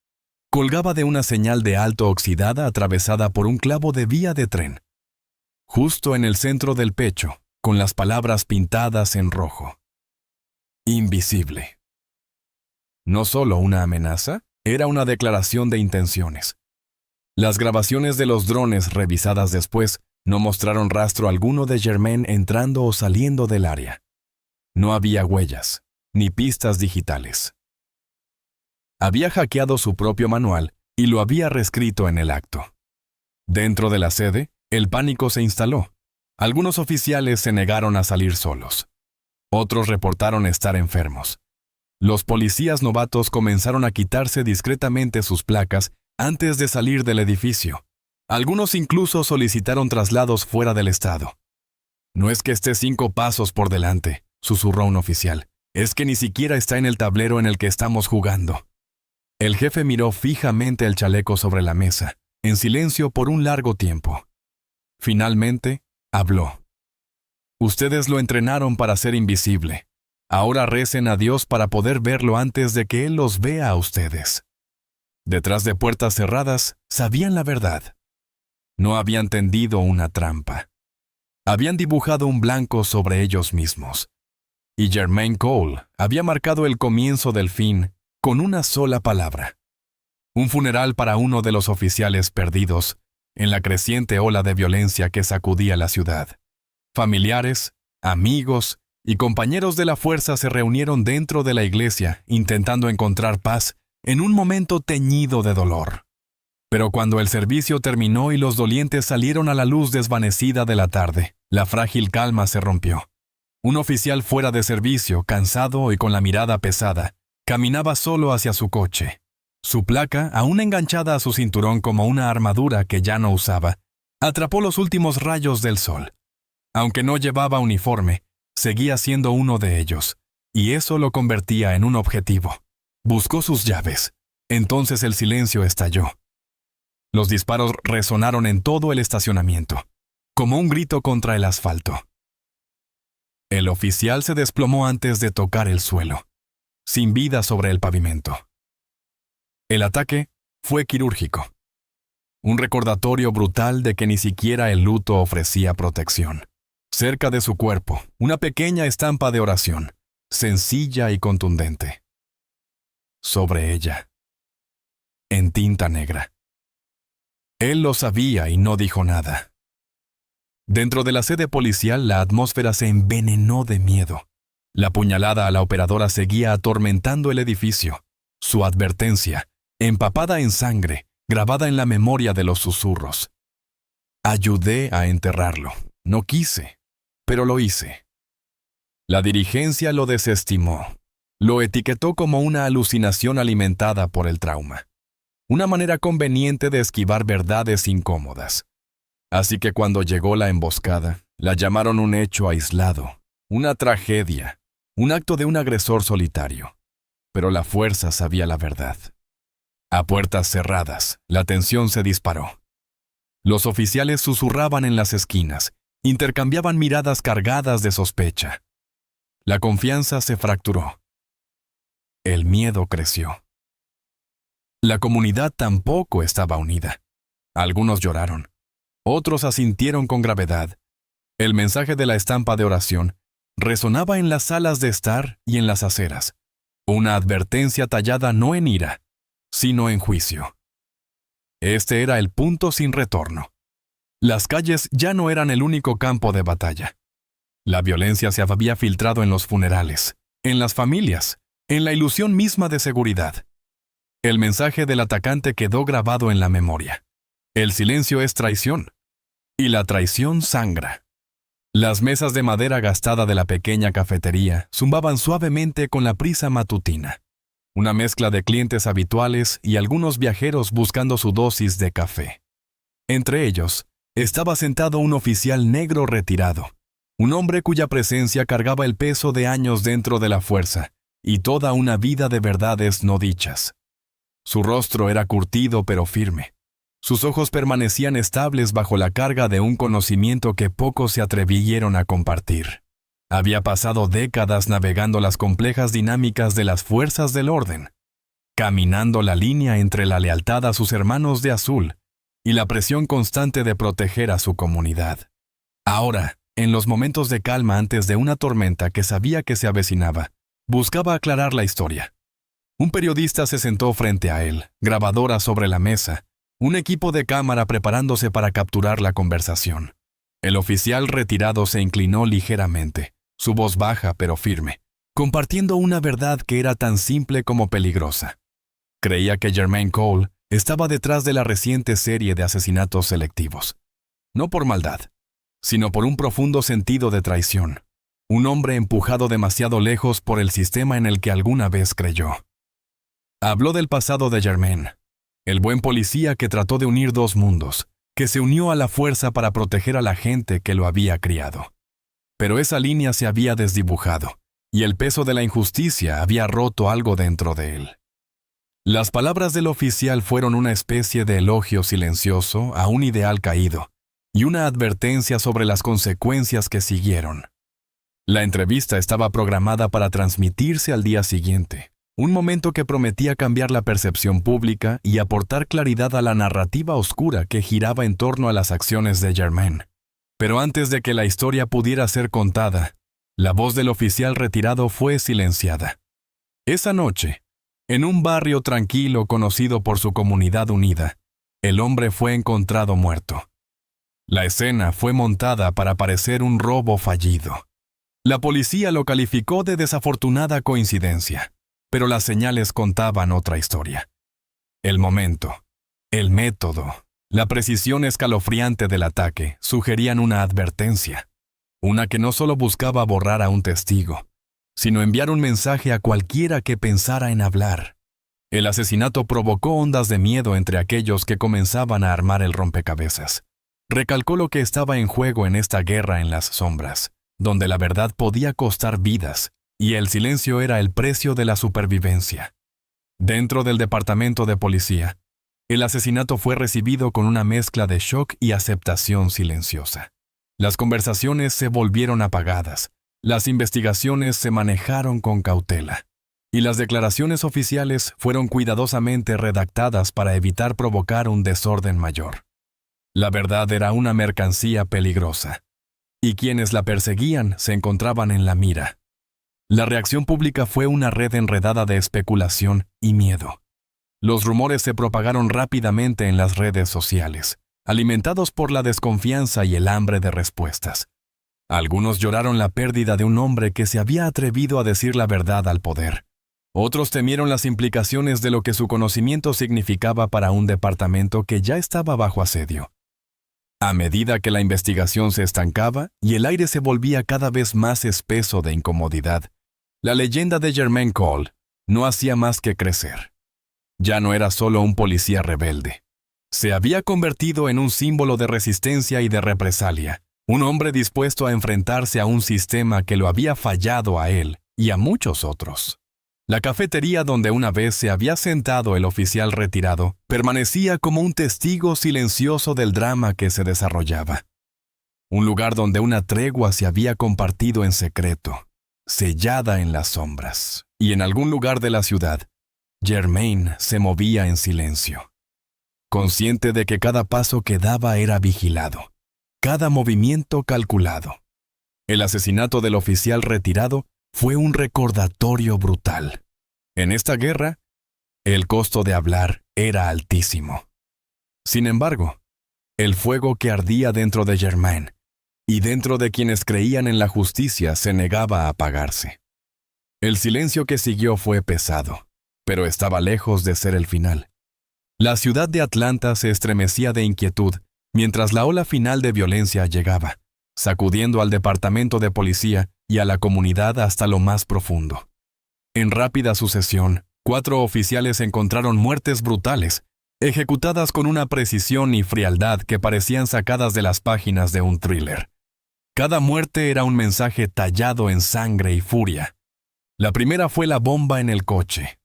A: colgaba de una señal de alto oxidada atravesada por un clavo de vía de tren. Justo en el centro del pecho, con las palabras pintadas en rojo. Invisible. No solo una amenaza, era una declaración de intenciones. Las grabaciones de los drones revisadas después no mostraron rastro alguno de Jermaine entrando o saliendo del área. No había huellas, ni pistas digitales. Había hackeado su propio manual y lo había reescrito en el acto. Dentro de la sede, el pánico se instaló. Algunos oficiales se negaron a salir solos. Otros reportaron estar enfermos. Los policías novatos comenzaron a quitarse discretamente sus placas antes de salir del edificio. Algunos incluso solicitaron traslados fuera del estado. «No es que esté 5 pasos por delante», susurró un oficial. «Es que ni siquiera está en el tablero en el que estamos jugando». El jefe miró fijamente el chaleco sobre la mesa, en silencio por un largo tiempo. Finalmente, habló. «Ustedes lo entrenaron para ser invisible. Ahora recen a Dios para poder verlo antes de que Él los vea a ustedes». Detrás de puertas cerradas, sabían la verdad. No habían tendido una trampa. Habían dibujado un blanco sobre ellos mismos. Y Jermaine Cole había marcado el comienzo del fin con una sola palabra. Un funeral para uno de los oficiales perdidos en la creciente ola de violencia que sacudía la ciudad. Familiares, amigos y compañeros de la fuerza se reunieron dentro de la iglesia intentando encontrar paz en un momento teñido de dolor. Pero cuando el servicio terminó y los dolientes salieron a la luz desvanecida de la tarde, la frágil calma se rompió. Un oficial fuera de servicio, cansado y con la mirada pesada, caminaba solo hacia su coche. Su placa, aún enganchada a su cinturón como una armadura que ya no usaba, atrapó los últimos rayos del sol. Aunque no llevaba uniforme, seguía siendo uno de ellos, y eso lo convertía en un objetivo. Buscó sus llaves. Entonces el silencio estalló. Los disparos resonaron en todo el estacionamiento, como un grito contra el asfalto. El oficial se desplomó antes de tocar el suelo, sin vida sobre el pavimento. El ataque fue quirúrgico. Un recordatorio brutal de que ni siquiera el luto ofrecía protección. Cerca de su cuerpo, una pequeña estampa de oración, sencilla y contundente. Sobre ella, en tinta negra. Él lo sabía y no dijo nada. Dentro de la sede policial, la atmósfera se envenenó de miedo. La puñalada a la operadora seguía atormentando el edificio. Su advertencia, empapada en sangre, grabada en la memoria de los susurros. Ayudé a enterrarlo. No quise, pero lo hice. La dirigencia lo desestimó. Lo etiquetó como una alucinación alimentada por el trauma. Una manera conveniente de esquivar verdades incómodas. Así que cuando llegó la emboscada, la llamaron un hecho aislado, una tragedia, un acto de un agresor solitario. Pero la fuerza sabía la verdad. A puertas cerradas, la tensión se disparó. Los oficiales susurraban en las esquinas, intercambiaban miradas cargadas de sospecha. La confianza se fracturó. El miedo creció. La comunidad tampoco estaba unida. Algunos lloraron. Otros asintieron con gravedad. El mensaje de la estampa de oración resonaba en las salas de estar y en las aceras. Una advertencia tallada no en ira, sino en juicio. Este era el punto sin retorno. Las calles ya no eran el único campo de batalla. La violencia se había filtrado en los funerales, en las familias, en la ilusión misma de seguridad. El mensaje del atacante quedó grabado en la memoria. El silencio es traición, y la traición sangra. Las mesas de madera gastada de la pequeña cafetería zumbaban suavemente con la prisa matutina. Una mezcla de clientes habituales y algunos viajeros buscando su dosis de café. Entre ellos, estaba sentado un oficial negro retirado, un hombre cuya presencia cargaba el peso de años dentro de la fuerza y toda una vida de verdades no dichas. Su rostro era curtido pero firme. Sus ojos permanecían estables bajo la carga de un conocimiento que pocos se atrevieron a compartir. Había pasado décadas navegando las complejas dinámicas de las fuerzas del orden, caminando la línea entre la lealtad a sus hermanos de azul y la presión constante de proteger a su comunidad. Ahora, en los momentos de calma antes de una tormenta que sabía que se avecinaba, buscaba aclarar la historia. Un periodista se sentó frente a él, grabadora sobre la mesa, un equipo de cámara preparándose para capturar la conversación. El oficial retirado se inclinó ligeramente, su voz baja pero firme, compartiendo una verdad que era tan simple como peligrosa. Creía que Jermaine Cole estaba detrás de la reciente serie de asesinatos selectivos. No por maldad, sino por un profundo sentido de traición. Un hombre empujado demasiado lejos por el sistema en el que alguna vez creyó. Habló del pasado de Jermaine, el buen policía que trató de unir dos mundos, que se unió a la fuerza para proteger a la gente que lo había criado. Pero esa línea se había desdibujado, y el peso de la injusticia había roto algo dentro de él. Las palabras del oficial fueron una especie de elogio silencioso a un ideal caído, y una advertencia sobre las consecuencias que siguieron. La entrevista estaba programada para transmitirse al día siguiente, un momento que prometía cambiar la percepción pública y aportar claridad a la narrativa oscura que giraba en torno a las acciones de Jermaine. Pero antes de que la historia pudiera ser contada, la voz del oficial retirado fue silenciada. Esa noche, en un barrio tranquilo conocido por su comunidad unida, el hombre fue encontrado muerto. La escena fue montada para parecer un robo fallido. La policía lo calificó de desafortunada coincidencia, pero las señales contaban otra historia. El momento, el método, la precisión escalofriante del ataque sugerían una advertencia, una que no solo buscaba borrar a un testigo, sino enviar un mensaje a cualquiera que pensara en hablar. El asesinato provocó ondas de miedo entre aquellos que comenzaban a armar el rompecabezas. Recalcó lo que estaba en juego en esta guerra en las sombras, donde la verdad podía costar vidas, y el silencio era el precio de la supervivencia. Dentro del departamento de policía, el asesinato fue recibido con una mezcla de shock y aceptación silenciosa. Las conversaciones se volvieron apagadas, las investigaciones se manejaron con cautela, y las declaraciones oficiales fueron cuidadosamente redactadas para evitar provocar un desorden mayor. La verdad era una mercancía peligrosa, y quienes la perseguían se encontraban en la mira. La reacción pública fue una red enredada de especulación y miedo. Los rumores se propagaron rápidamente en las redes sociales, alimentados por la desconfianza y el hambre de respuestas. Algunos lloraron la pérdida de un hombre que se había atrevido a decir la verdad al poder. Otros temieron las implicaciones de lo que su conocimiento significaba para un departamento que ya estaba bajo asedio. A medida que la investigación se estancaba y el aire se volvía cada vez más espeso de incomodidad, la leyenda de Germain Cole no hacía más que crecer. Ya no era solo un policía rebelde. Se había convertido en un símbolo de resistencia y de represalia, un hombre dispuesto a enfrentarse a un sistema que lo había fallado a él y a muchos otros. La cafetería donde una vez se había sentado el oficial retirado permanecía como un testigo silencioso del drama que se desarrollaba. Un lugar donde una tregua se había compartido en secreto, sellada en las sombras, y en algún lugar de la ciudad, Germain se movía en silencio, consciente de que cada paso que daba era vigilado, cada movimiento calculado. El asesinato del oficial retirado fue un recordatorio brutal. En esta guerra, el costo de hablar era altísimo. Sin embargo, el fuego que ardía dentro de Germain y dentro de quienes creían en la justicia se negaba a apagarse. El silencio que siguió fue pesado, pero estaba lejos de ser el final. La ciudad de Atlanta se estremecía de inquietud mientras la ola final de violencia llegaba, sacudiendo al departamento de policía y a la comunidad hasta lo más profundo. En rápida sucesión, 4 oficiales encontraron muertes brutales, ejecutadas con una precisión y frialdad que parecían sacadas de las páginas de un thriller. Cada muerte era un mensaje tallado en sangre y furia. La primera fue la bomba en el coche,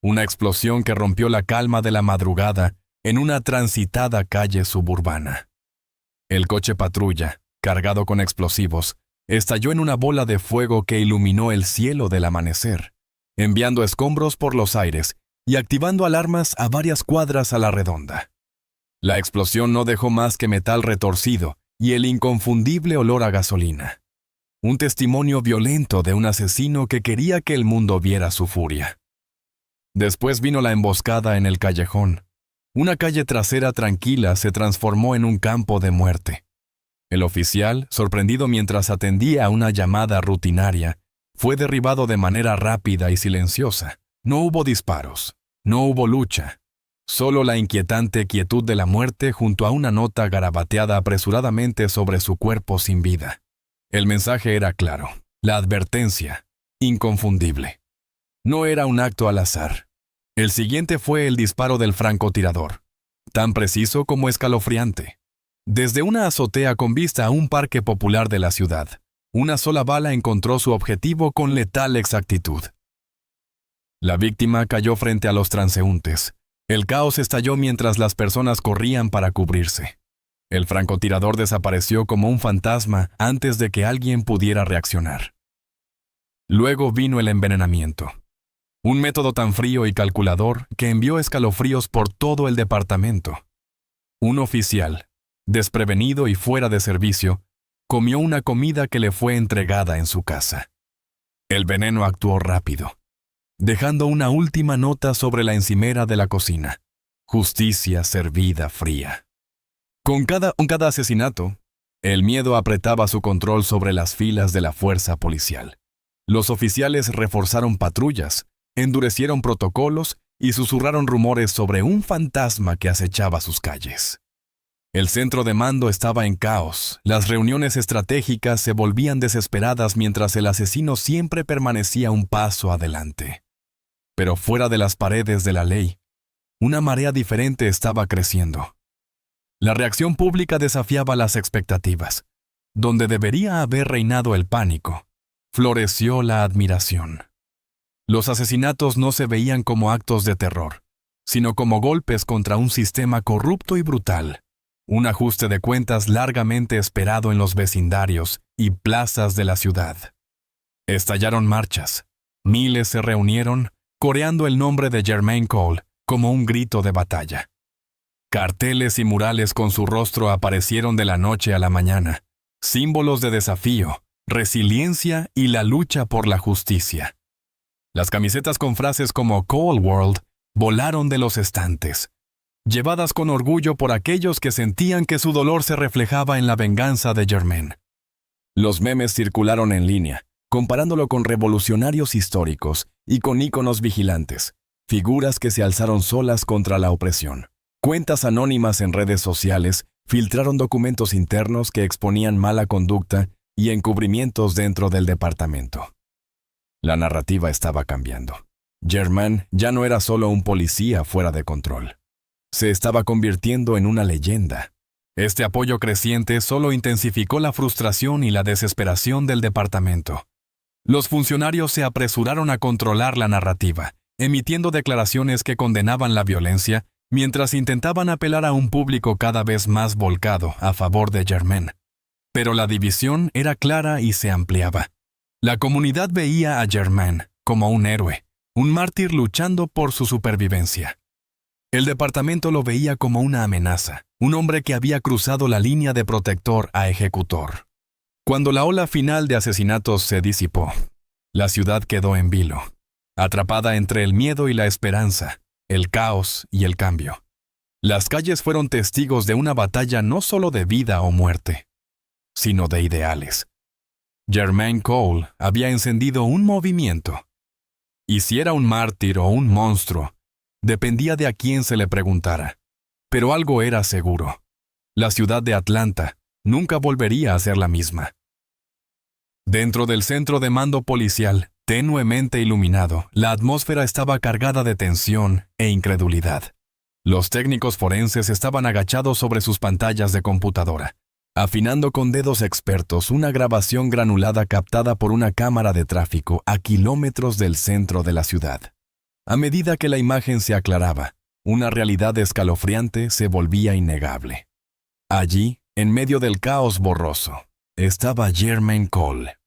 A: una explosión que rompió la calma de la madrugada en una transitada calle suburbana. El coche patrulla, cargado con explosivos, estalló en una bola de fuego que iluminó el cielo del amanecer, enviando escombros por los aires y activando alarmas a varias cuadras a la redonda. La explosión no dejó más que metal retorcido y el inconfundible olor a gasolina. Un testimonio violento de un asesino que quería que el mundo viera su furia. Después vino la emboscada en el callejón. Una calle trasera tranquila se transformó en un campo de muerte. El oficial, sorprendido mientras atendía a una llamada rutinaria, fue derribado de manera rápida y silenciosa. No hubo disparos, no hubo lucha, solo la inquietante quietud de la muerte junto a una nota garabateada apresuradamente sobre su cuerpo sin vida. El mensaje era claro, la advertencia, inconfundible. No era un acto al azar. El siguiente fue el disparo del francotirador, tan preciso como escalofriante. Desde una azotea con vista a un parque popular de la ciudad, una sola bala encontró su objetivo con letal exactitud. La víctima cayó frente a los transeúntes. El caos estalló mientras las personas corrían para cubrirse. El francotirador desapareció como un fantasma antes de que alguien pudiera reaccionar. Luego vino el envenenamiento. Un método tan frío y calculador que envió escalofríos por todo el departamento. Un oficial, desprevenido y fuera de servicio, comió una comida que le fue entregada en su casa. El veneno actuó rápido, dejando una última nota sobre la encimera de la cocina. Justicia servida fría. Con cada asesinato, el miedo apretaba su control sobre las filas de la fuerza policial. Los oficiales reforzaron patrullas, endurecieron protocolos y susurraron rumores sobre un fantasma que acechaba sus calles. El centro de mando estaba en caos, las reuniones estratégicas se volvían desesperadas mientras el asesino siempre permanecía un paso adelante. Pero fuera de las paredes de la ley, una marea diferente estaba creciendo. La reacción pública desafiaba las expectativas. Donde debería haber reinado el pánico, floreció la admiración. Los asesinatos no se veían como actos de terror, sino como golpes contra un sistema corrupto y brutal. Un ajuste de cuentas largamente esperado en los vecindarios y plazas de la ciudad. Estallaron marchas. Miles se reunieron, coreando el nombre de Germain Cole como un grito de batalla. Carteles y murales con su rostro aparecieron de la noche a la mañana, símbolos de desafío, resiliencia y la lucha por la justicia. Las camisetas con frases como Cole World volaron de los estantes, llevadas con orgullo por aquellos que sentían que su dolor se reflejaba en la venganza de Germain. Los memes circularon en línea, comparándolo con revolucionarios históricos y con íconos vigilantes, figuras que se alzaron solas contra la opresión. Cuentas anónimas en redes sociales filtraron documentos internos que exponían mala conducta y encubrimientos dentro del departamento. La narrativa estaba cambiando. Germain ya no era solo un policía fuera de control. Se estaba convirtiendo en una leyenda. Este apoyo creciente solo intensificó la frustración y la desesperación del departamento. Los funcionarios se apresuraron a controlar la narrativa, emitiendo declaraciones que condenaban la violencia, mientras intentaban apelar a un público cada vez más volcado a favor de Germain. Pero la división era clara y se ampliaba. La comunidad veía a Germain como un héroe, un mártir luchando por su supervivencia. El departamento lo veía como una amenaza, un hombre que había cruzado la línea de protector a ejecutor. Cuando la ola final de asesinatos se disipó, la ciudad quedó en vilo, atrapada entre el miedo y la esperanza, el caos y el cambio. Las calles fueron testigos de una batalla no solo de vida o muerte, sino de ideales. Germain Cole había encendido un movimiento. Y si era un mártir o un monstruo, dependía de a quién se le preguntara. Pero algo era seguro. La ciudad de Atlanta nunca volvería a ser la misma. Dentro del centro de mando policial, tenuemente iluminado, la atmósfera estaba cargada de tensión e incredulidad. Los técnicos forenses estaban agachados sobre sus pantallas de computadora, afinando con dedos expertos una grabación granulada captada por una cámara de tráfico a kilómetros del centro de la ciudad. A medida que la imagen se aclaraba, una realidad escalofriante se volvía innegable. Allí, en medio del caos borroso, estaba Germain Cole.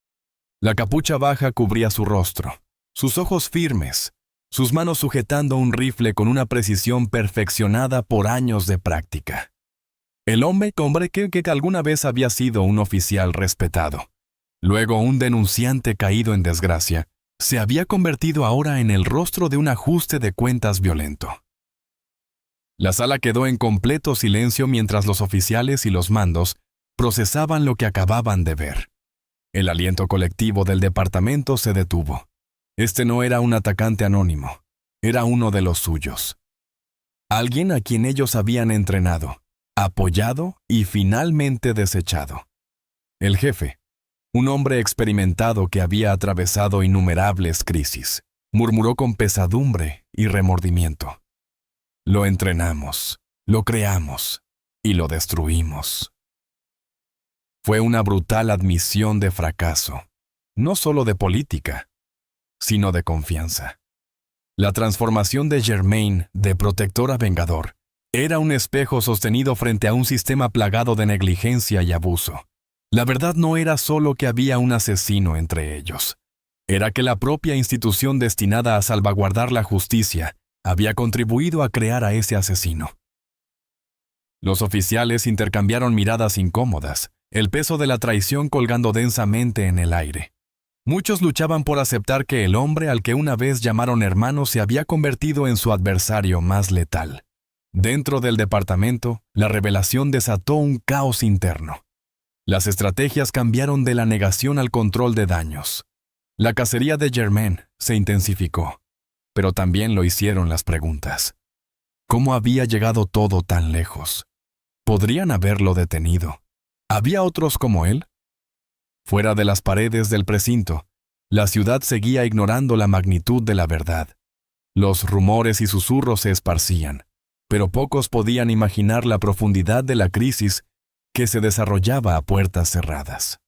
A: La capucha baja cubría su rostro, sus ojos firmes, sus manos sujetando un rifle con una precisión perfeccionada por años de práctica. El hombre que alguna vez había sido un oficial respetado, luego un denunciante caído en desgracia, se había convertido ahora en el rostro de un ajuste de cuentas violento. La sala quedó en completo silencio mientras los oficiales y los mandos procesaban lo que acababan de ver. El aliento colectivo del departamento se detuvo. Este no era un atacante anónimo, era uno de los suyos. Alguien a quien ellos habían entrenado, apoyado y finalmente desechado. El jefe, un hombre experimentado que había atravesado innumerables crisis, murmuró con pesadumbre y remordimiento. Lo entrenamos, lo creamos y lo destruimos. Fue una brutal admisión de fracaso, no solo de política, sino de confianza. La transformación de Germain de protector a vengador era un espejo sostenido frente a un sistema plagado de negligencia y abuso. La verdad no era solo que había un asesino entre ellos. Era que la propia institución destinada a salvaguardar la justicia había contribuido a crear a ese asesino. Los oficiales intercambiaron miradas incómodas, el peso de la traición colgando densamente en el aire. Muchos luchaban por aceptar que el hombre al que una vez llamaron hermano se había convertido en su adversario más letal. Dentro del departamento, la revelación desató un caos interno. Las estrategias cambiaron de la negación al control de daños. La cacería de Germain se intensificó, pero también lo hicieron las preguntas. ¿Cómo había llegado todo tan lejos? ¿Podrían haberlo detenido? ¿Había otros como él? Fuera de las paredes del precinto, la ciudad seguía ignorando la magnitud de la verdad. Los rumores y susurros se esparcían, pero pocos podían imaginar la profundidad de la crisis que se desarrollaba a puertas cerradas.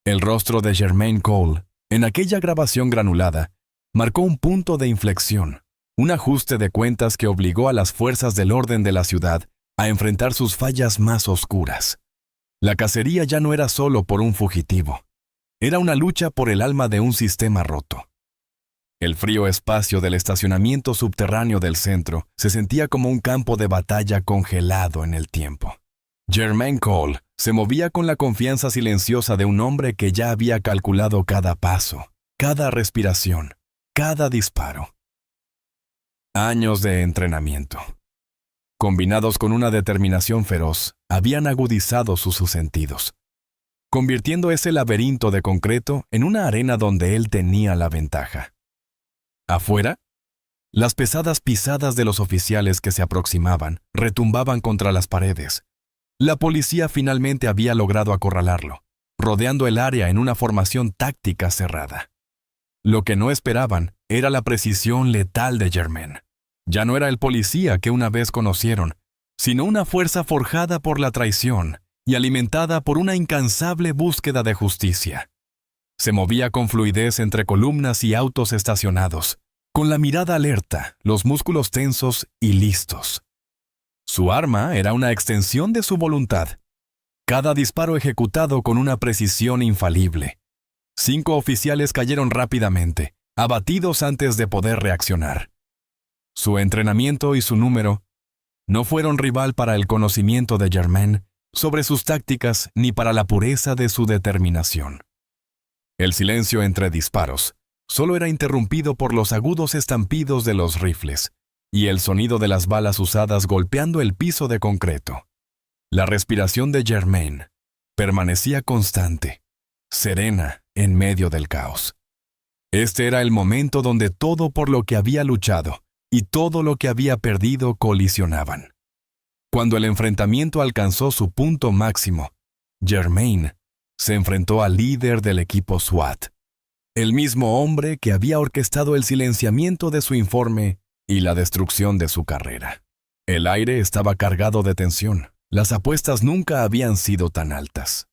A: El rostro de Germain Cole, en aquella grabación granulada, marcó un punto de inflexión, un ajuste de cuentas que obligó a las fuerzas del orden de la ciudad a enfrentar sus fallas más oscuras. La cacería ya no era solo por un fugitivo, era una lucha por el alma de un sistema roto. El frío espacio del estacionamiento subterráneo del centro se sentía como un campo de batalla congelado en el tiempo. Germain Cole Se movía con la confianza silenciosa de un hombre que ya había calculado cada paso, cada respiración, cada disparo. Años de entrenamiento, combinados con una determinación feroz, habían agudizado sus sentidos, convirtiendo ese laberinto de concreto en una arena donde él tenía la ventaja. Afuera, las pesadas pisadas de los oficiales que se aproximaban retumbaban contra las paredes. La policía finalmente había logrado acorralarlo, rodeando el área en una formación táctica cerrada. Lo que no esperaban era la precisión letal de Germain. Ya no era el policía que una vez conocieron, sino una fuerza forjada por la traición y alimentada por una incansable búsqueda de justicia. Se movía con fluidez entre columnas y autos estacionados, con la mirada alerta, los músculos tensos y listos. Su arma era una extensión de su voluntad. Cada disparo ejecutado con una precisión infalible. 5 oficiales cayeron rápidamente, abatidos antes de poder reaccionar. Su entrenamiento y su número no fueron rival para el conocimiento de Germain sobre sus tácticas ni para la pureza de su determinación. El silencio entre disparos solo era interrumpido por los agudos estampidos de los rifles y el sonido de las balas usadas golpeando el piso de concreto. La respiración de Germain permanecía constante, serena en medio del caos. Este era el momento donde todo por lo que había luchado y todo lo que había perdido colisionaban. Cuando el enfrentamiento alcanzó su punto máximo, Germain se enfrentó al líder del equipo SWAT, el mismo hombre que había orquestado el silenciamiento de su informe y la destrucción de su carrera. El aire estaba cargado de tensión. Las apuestas nunca habían sido tan altas.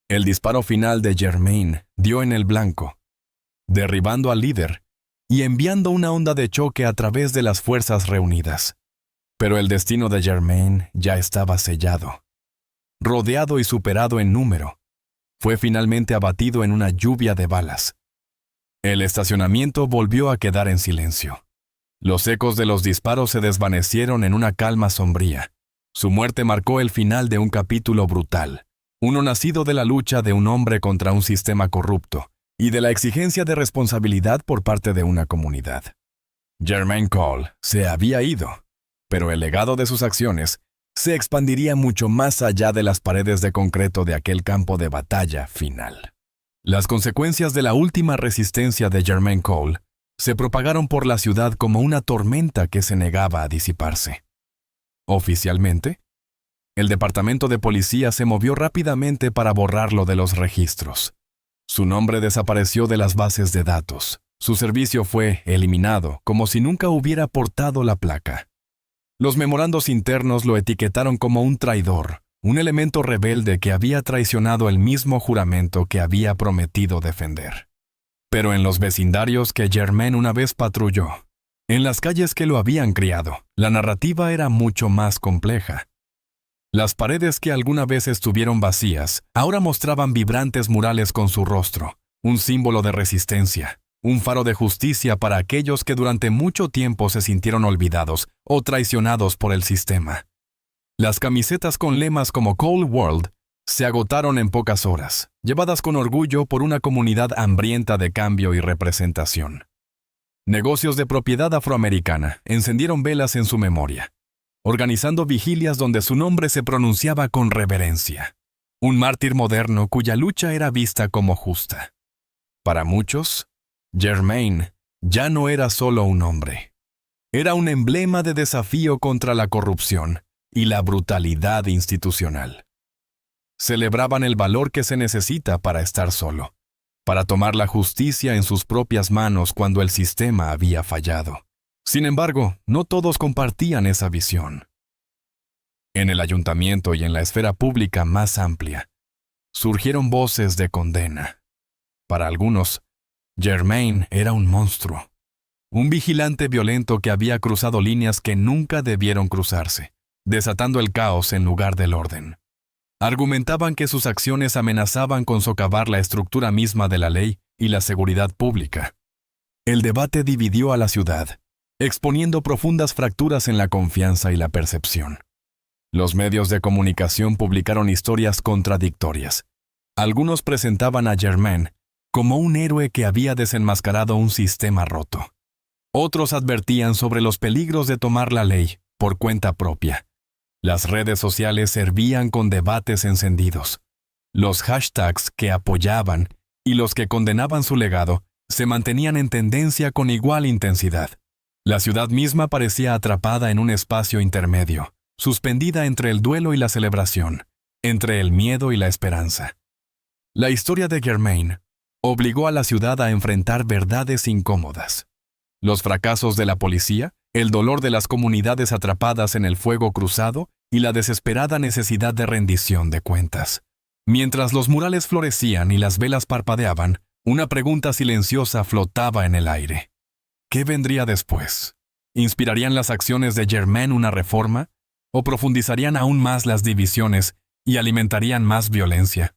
A: El disparo final de Germain dio en el blanco, derribando al líder y enviando una onda de choque a través de las fuerzas reunidas. Pero el destino de Germain ya estaba sellado. Rodeado y superado en número, fue finalmente abatido en una lluvia de balas. El estacionamiento volvió a quedar en silencio. Los ecos de los disparos se desvanecieron en una calma sombría. Su muerte marcó el final de un capítulo brutal, uno nacido de la lucha de un hombre contra un sistema corrupto y de la exigencia de responsabilidad por parte de una comunidad. Germain Cole se había ido, pero el legado de sus acciones se expandiría mucho más allá de las paredes de concreto de aquel campo de batalla final. Las consecuencias de la última resistencia de Germain Cole se propagaron por la ciudad como una tormenta que se negaba a disiparse. Oficialmente, el departamento de policía se movió rápidamente para borrarlo de los registros. Su nombre desapareció de las bases de datos. Su servicio fue eliminado, como si nunca hubiera portado la placa. Los memorandos internos lo etiquetaron como un traidor, un elemento rebelde que había traicionado el mismo juramento que había prometido defender. Pero en los vecindarios que Germain una vez patrulló, en las calles que lo habían criado, la narrativa era mucho más compleja. Las paredes que alguna vez estuvieron vacías, ahora mostraban vibrantes murales con su rostro, un símbolo de resistencia, un faro de justicia para aquellos que durante mucho tiempo se sintieron olvidados o traicionados por el sistema. Las camisetas con lemas como Cold World se agotaron en pocas horas, llevadas con orgullo por una comunidad hambrienta de cambio y representación. Negocios de propiedad afroamericana encendieron velas en su memoria, organizando vigilias donde su nombre se pronunciaba con reverencia. Un mártir moderno cuya lucha era vista como justa. Para muchos, Germain ya no era solo un hombre. Era un emblema de desafío contra la corrupción y la brutalidad institucional. Celebraban el valor que se necesita para estar solo, para tomar la justicia en sus propias manos cuando el sistema había fallado. Sin embargo, no todos compartían esa visión. En el ayuntamiento y en la esfera pública más amplia, surgieron voces de condena. Para algunos, Germain era un monstruo, un vigilante violento que había cruzado líneas que nunca debieron cruzarse, desatando el caos en lugar del orden. Argumentaban que sus acciones amenazaban con socavar la estructura misma de la ley y la seguridad pública. El debate dividió a la ciudad, exponiendo profundas fracturas en la confianza y la percepción. Los medios de comunicación publicaron historias contradictorias. Algunos presentaban a Germain como un héroe que había desenmascarado un sistema roto. Otros advertían sobre los peligros de tomar la ley por cuenta propia. Las redes sociales servían con debates encendidos. Los hashtags que apoyaban y los que condenaban su legado se mantenían en tendencia con igual intensidad. La ciudad misma parecía atrapada en un espacio intermedio, suspendida entre el duelo y la celebración, entre el miedo y la esperanza. La historia de Germain obligó a la ciudad a enfrentar verdades incómodas. Los fracasos de la policía, el dolor de las comunidades atrapadas en el fuego cruzado y la desesperada necesidad de rendición de cuentas. Mientras los murales florecían y las velas parpadeaban, una pregunta silenciosa flotaba en el aire. ¿Qué vendría después? ¿Inspirarían las acciones de Germain una reforma? ¿O profundizarían aún más las divisiones y alimentarían más violencia?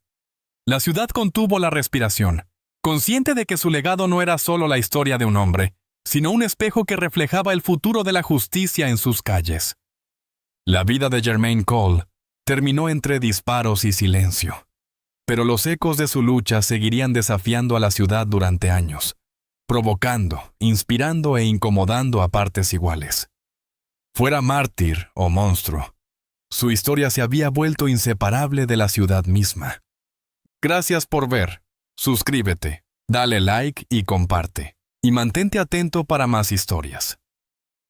A: La ciudad contuvo la respiración, consciente de que su legado no era solo la historia de un hombre, sino un espejo que reflejaba el futuro de la justicia en sus calles. La vida de Germain Cole terminó entre disparos y silencio, pero los ecos de su lucha seguirían desafiando a la ciudad durante años, provocando, inspirando e incomodando a partes iguales. Fuera mártir o monstruo, su historia se había vuelto inseparable de la ciudad misma. Gracias por ver. Suscríbete, dale like y comparte. Y mantente atento para más historias.